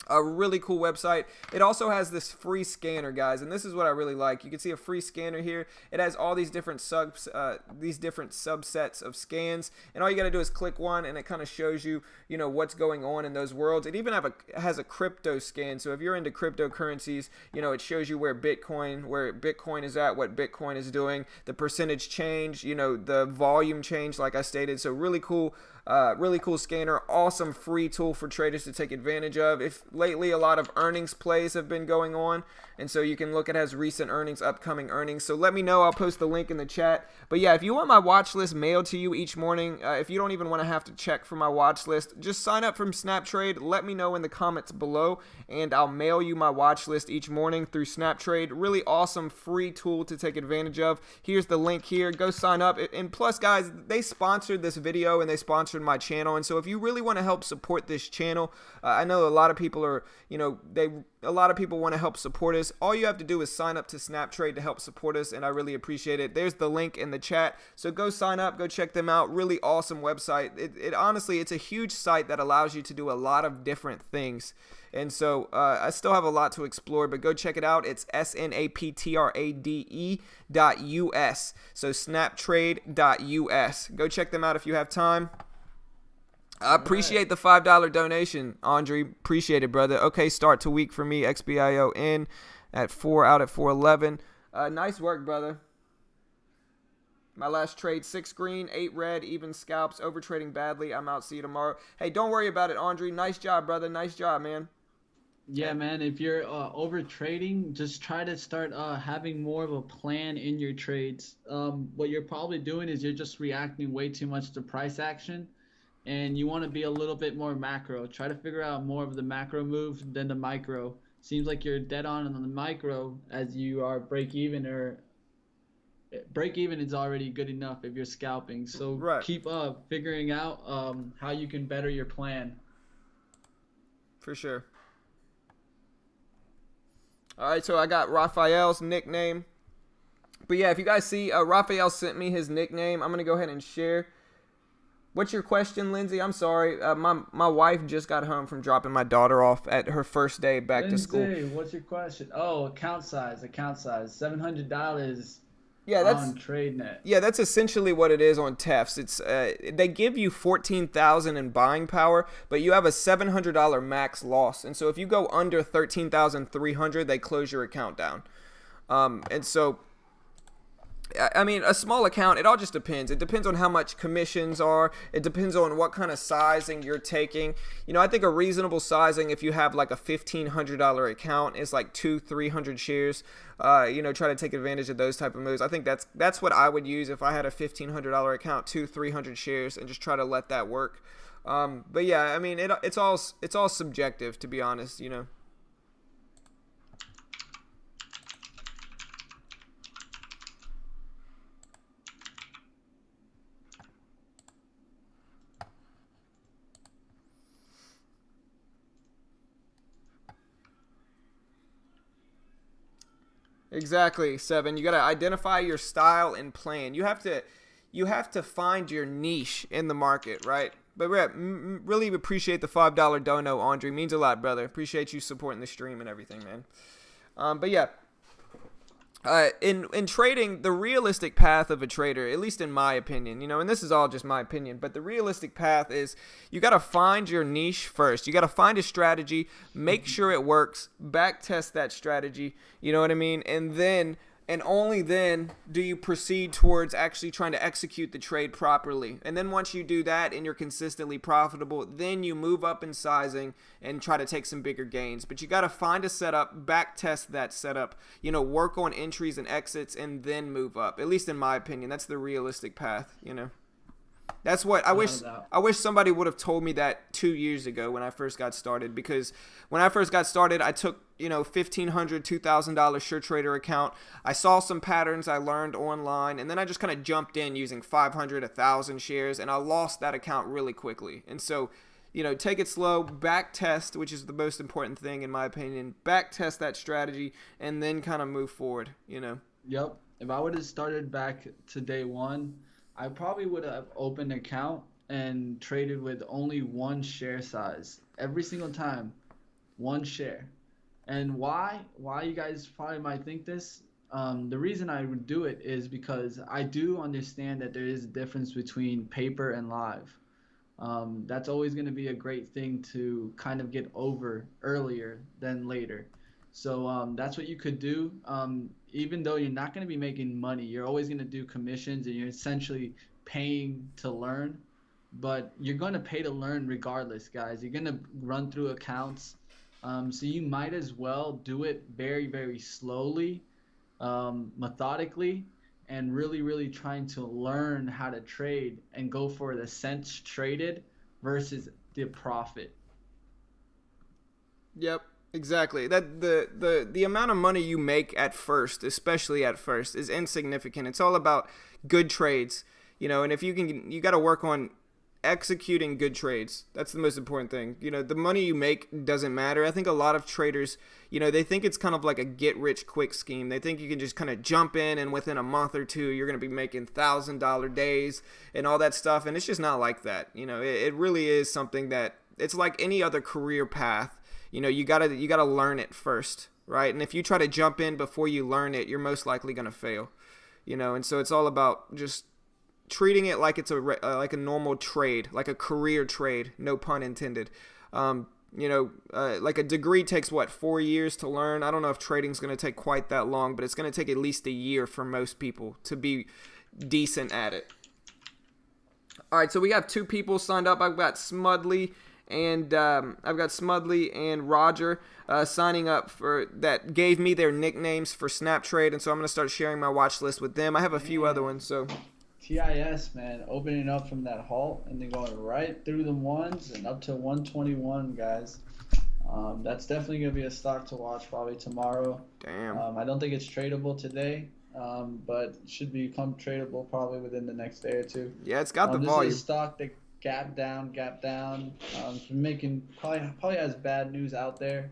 A really cool website. It also has this free scanner, guys, and this is what I really like. You can see a free scanner here. It has all these different subsets of scans, and all you got to do is click one, and it kind of shows you, you know, what's going on in those worlds. It even has a crypto scan. So if you're into cryptocurrencies, you know, it shows you where Bitcoin is at, what Bitcoin is doing, the percentage change, you know, the volume change, like I stated. So really cool scanner. Awesome free tool for traders to take advantage of. If lately a lot of earnings plays have been going on, and so you can look at has recent earnings, upcoming earnings. So let me know. I'll post the link in the chat. But yeah, if you want my watch list mailed to you each morning, if you don't even want to have to check for my watch list, just sign up from SnapTrade. Let me know in the comments below, and I'll mail you my watch list each morning through SnapTrade. Really awesome free tool to take advantage of. Here's the link here. Go sign up. And plus, guys, they sponsored this video and they sponsored sponsored my channel. And so if you really want to help support this channel, I know a lot of people are, a lot of people want to help support us. All you have to do is sign up to SnapTrade to help support us, and I really appreciate it. There's the link in the chat. So go sign up, go check them out. Really awesome website. It honestly, it's a huge site that allows you to do a lot of different things. And so I still have a lot to explore, but go check it out. It's snaptrade.us. So snaptrade.us. Go check them out if you have time. I appreciate the $5 donation, Andre. Appreciate it, brother. Okay, start to week for me. XBIO in at 4 out at 411. Nice work, brother. My last trade, 6 green, 8 red, even scalps, overtrading badly. I'm out. See you tomorrow. Hey, don't worry about it, Andre. Nice job, brother. Nice job, man. Yeah, man, if you're over trading, just try to start having more of a plan in your trades. What you're probably doing is you're just reacting way too much to price action, and you want to be a little bit more macro. Try to figure out more of the macro move than the micro. Seems like you're dead on the micro as you are break even, or break even is already good enough if you're scalping. So keep figuring out how you can better your plan. For sure. All right, so I got Raphael's nickname. But yeah, if you guys see, Raphael sent me his nickname. I'm going to go ahead and share. What's your question, Lindsay? I'm sorry. My wife just got home from dropping my daughter off at her first day back to school. Lindsay, what's your question? Oh, account size. $700 on TradeNet. Yeah, that's essentially what it is on TEFs. It's they give you $14,000 in buying power, but you have a $700 max loss. And so if you go under $13,300, they close your account down. And so, I mean, a small account, it all just depends. It depends on how much commissions are. It depends on what kind of sizing you're taking. I think a reasonable sizing, if you have like a $1,500 account, is like 200-300 shares. Try to take advantage of those type of moves. I think that's what I would use if I had a $1,500 account, 200-300 shares, and just try to let that work. But yeah, I mean, it's all subjective, to be honest. Exactly, Seven. You got to identify your style and plan. You have to find your niche in the market, right? But really appreciate the $5 dono, Andre. Means a lot, brother. Appreciate you supporting the stream and everything, man. But yeah, in trading, the realistic path of a trader, at least in my opinion, and this is all just my opinion, but the realistic path is you got to find your niche first. You got to find a strategy, make sure it works, back test that strategy, you know what I mean? And then, and only then, do you proceed towards actually trying to execute the trade properly. And then once you do that and you're consistently profitable, then you move up in sizing and try to take some bigger gains. But you got to find a setup, back test that setup, work on entries and exits, and then move up. At least in my opinion, that's the realistic path, That's what I wish somebody would have told me that 2 years ago when I first got started, because when I first got started, I took, $1,500, $2,000 SureTrader account. I saw some patterns I learned online, and then I just kind of jumped in using 500, 1,000 shares, and I lost that account really quickly. And so, take it slow, back test, which is the most important thing in my opinion, back test that strategy, and then kind of move forward, Yep. If I would have started back to day one, I probably would have opened an account and traded with only one share size every single time, one share. And why you guys probably might think this, the reason I would do it is because I do understand that there is a difference between paper and live. That's always going to be a great thing to kind of get over earlier than later. So that's what you could do. Even though you're not going to be making money, you're always going to do commissions, and you're essentially paying to learn. But you're going to pay to learn regardless, guys. You're going to run through accounts. So you might as well do it very, very slowly, methodically, and really, really trying to learn how to trade and go for the cents traded versus the profit. Yep. Exactly. That the amount of money you make at first, especially at first, is insignificant. It's all about good trades, and if you got to work on executing good trades. That's the most important thing. You know, the money you make doesn't matter. I think a lot of traders, you know, they think it's kind of like a get-rich-quick scheme. They think you can just kind of jump in and within a month or two, you're going to be making $1,000 days and all that stuff. And it's just not like that. You know, it really is something that it's like any other career path. You know, you gotta learn it first, right? And if you try to jump in before you learn it, you're most likely going to fail. You know, and so it's all about just treating it like it's like a normal trade, like a career trade, no pun intended. You know, like a degree takes, 4 years to learn? I don't know if trading's going to take quite that long, but it's going to take at least a year for most people to be decent at it. All right, so we have 2 people signed up. I've got Smudley and Roger signing up for that. Gave me their nicknames for Snap Trade, and so I'm going to start sharing my watch list with them. I have a few other ones, so... TIS, man, opening up from that halt and then going right through the ones and up to 121, guys. That's definitely going to be a stock to watch probably tomorrow. Damn. I don't think it's tradable today, but should become tradable probably within the next day or two. Yeah, it's got the volume. This is a stock that gap down. Making probably has bad news out there,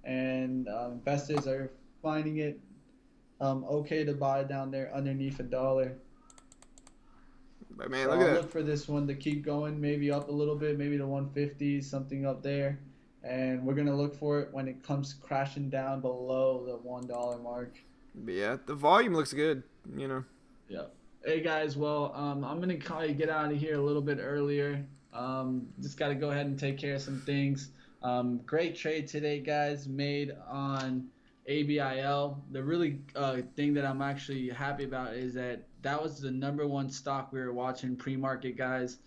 and investors are finding it okay to buy down there underneath $1. But man, So look at that. Look for this one to keep going, maybe up a little bit, maybe the 150s, something up there. And we're going to look for it when it comes crashing down below the $1 mark. But yeah, the volume looks good, you know. Yeah. Hey, guys, well, I'm going to probably get out of here a little bit earlier. Just got to go ahead and take care of some things. Great trade today, guys, made on ABIL. The really thing that I'm actually happy about is that was the #1 stock we were watching pre-market, guys.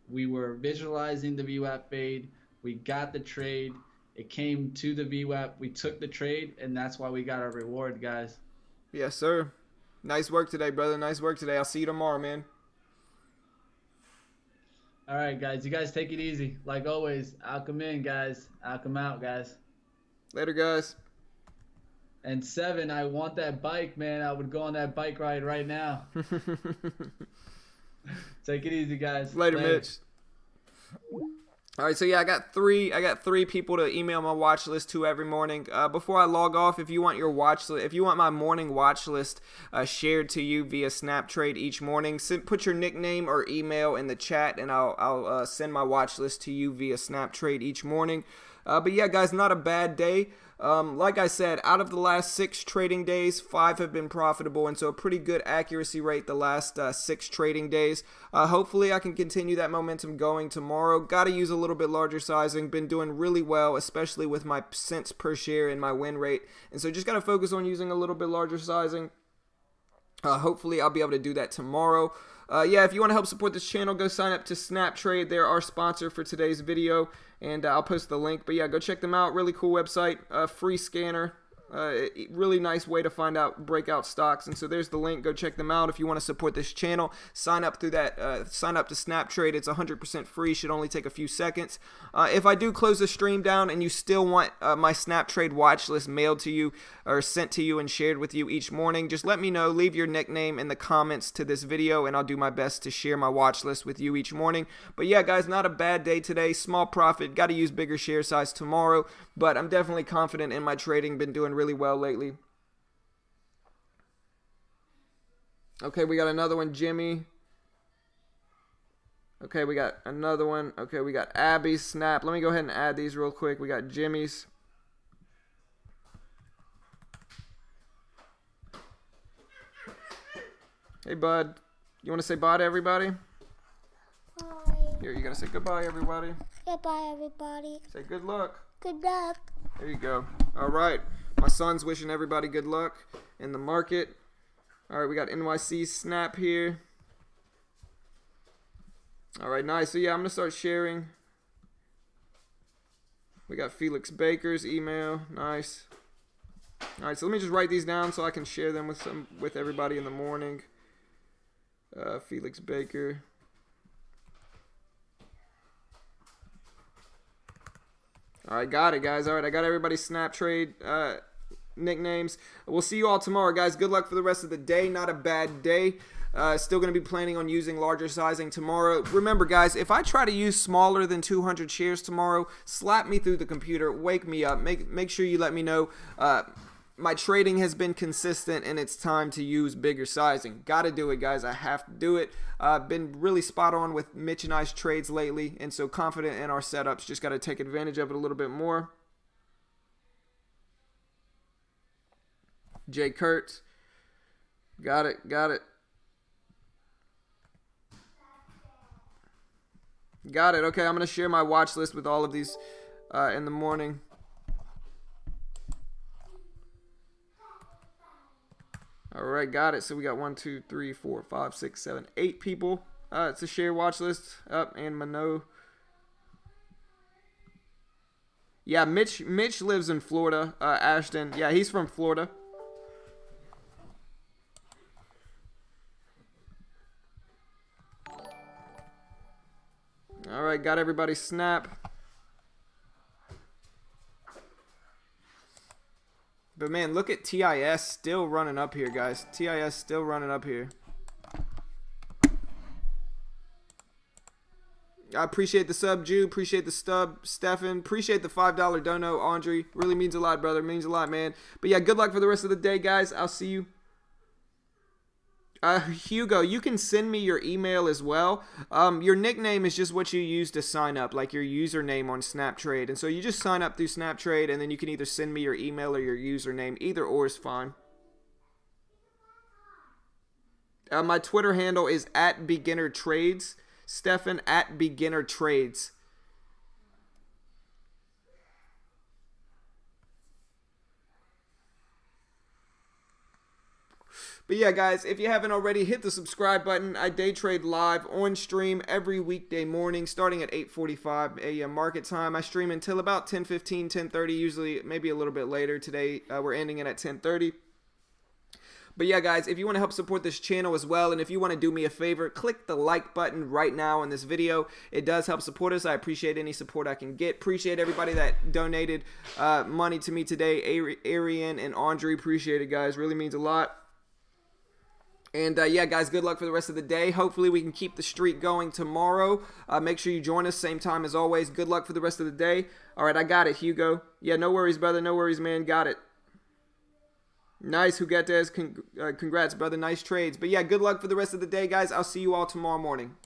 We were visualizing the VWAP fade. We got the trade. It came to the VWAP. We took the trade, and that's why we got our reward, guys. Yes, sir. Nice work today, brother. Nice work today. I'll see you tomorrow, man. All right, guys. You guys take it easy. Like always, I'll come in, guys. I'll come out, guys. Later, guys. And 7, I want that bike, man. I would go on that bike ride right now. Take it easy, guys. Later, Mitch. All right, so yeah, I got three people to email my watch list to every morning. Before I log off, if you want my morning watch list shared to you via SnapTrade each morning, put your nickname or email in the chat, and I'll send my watch list to you via SnapTrade each morning. But yeah, guys, not a bad day. Like I said, out of the last 6 trading days, 5 have been profitable, and so a pretty good accuracy rate the last 6 trading days. Hopefully I can continue that momentum going tomorrow. Got to use a little bit larger sizing. Been doing really well, especially with my cents per share and my win rate, and so just got to focus on using a little bit larger sizing. Hopefully I'll be able to do that tomorrow. Yeah, if you want to help support this channel, go sign up to SnapTrade. They're our sponsor for today's video, and I'll post the link. But yeah, go check them out. Really cool website, free scanner. Really nice way to find out breakout stocks, and so there's the link. Go check them out if you want to support this channel. Sign up through that. Sign up to SnapTrade. It's 100% free. Should only take a few seconds. If I do close the stream down and you still want my SnapTrade watch list mailed to you or sent to you and shared with you each morning, just let me know. Leave your nickname in the comments to this video, and I'll do my best to share my watch list with you each morning. But yeah, guys, not a bad day today. Small profit. Got to use bigger share size tomorrow, but I'm definitely confident in my trading. Been doing really well lately. Okay, we got another one, Jimmy. Okay, we got another one. Okay, we got Abby's Snap. Let me go ahead and add these real quick. We got Jimmy's. Hey, bud. You want to say bye to everybody? Bye. Here, you got to say goodbye, everybody. Goodbye, everybody. Say good luck. Good luck. There you go. All right. My son's wishing everybody good luck in the market. All right, we got NYC Snap here. All right, nice. So, yeah, I'm going to start sharing. We got Felix Baker's email. Nice. All right, so let me just write these down so I can share them with everybody in the morning. Felix Baker. All right, got it, guys. All right, I got everybody's SnapTrade nicknames. We'll see you all tomorrow, guys. Good luck for the rest of the day. Not a bad day. Still going to be planning on using larger sizing tomorrow. Remember, guys, if I try to use smaller than 200 shares tomorrow, slap me through the computer, wake me up, make sure you let me know. My trading has been consistent and it's time to use bigger sizing. Gotta do it, guys. I have to do it. Been really spot on with Mitch and I's trades lately, and so confident in our setups. Just gotta take advantage of it a little bit more. Jay Kurtz. Got it. Got it. Okay, I'm going to share my watch list with all of these in the morning. All right, got it. So we got 1, 2, 3, 4, 5, 6, 7, 8 people. It's a share watch list. And Mano. Yeah, Mitch lives in Florida. Ashton. Yeah, he's from Florida. All right, got everybody snap. But man, look at TIS still running up here, guys. TIS still running up here. I appreciate the sub, Jew. Appreciate the stub, Stefan. Appreciate the $5 dono, Andre. Really means a lot, brother. Means a lot, man. But yeah, good luck for the rest of the day, guys. I'll see you. Hugo, you can send me your email as well. Your nickname is just what you use to sign up, like your username on SnapTrade. And so you just sign up through SnapTrade, and then you can either send me your email or your username. Either or is fine. My Twitter handle is @BeginnerTrades. Stefan @BeginnerTrades. But yeah, guys, if you haven't already, hit the subscribe button. I day trade live on stream every weekday morning, starting at 8:45 a.m. market time. I stream until about 10:15, 10:30, usually maybe a little bit later. Today, we're ending it at 10:30. But yeah, guys, if you want to help support this channel as well, and if you want to do me a favor, click the like button right now in this video. It does help support us. I appreciate any support I can get. Appreciate everybody that donated money to me today. Arian and Andre, appreciate it, guys. Really means a lot. And yeah, guys, good luck for the rest of the day. Hopefully we can keep the streak going tomorrow. Make sure you join us same time as always. Good luck for the rest of the day. All right, I got it, Hugo. Yeah, no worries, brother. No worries, man. Got it. Nice, Huguetes. Congrats, brother. Nice trades. But yeah, good luck for the rest of the day, guys. I'll see you all tomorrow morning.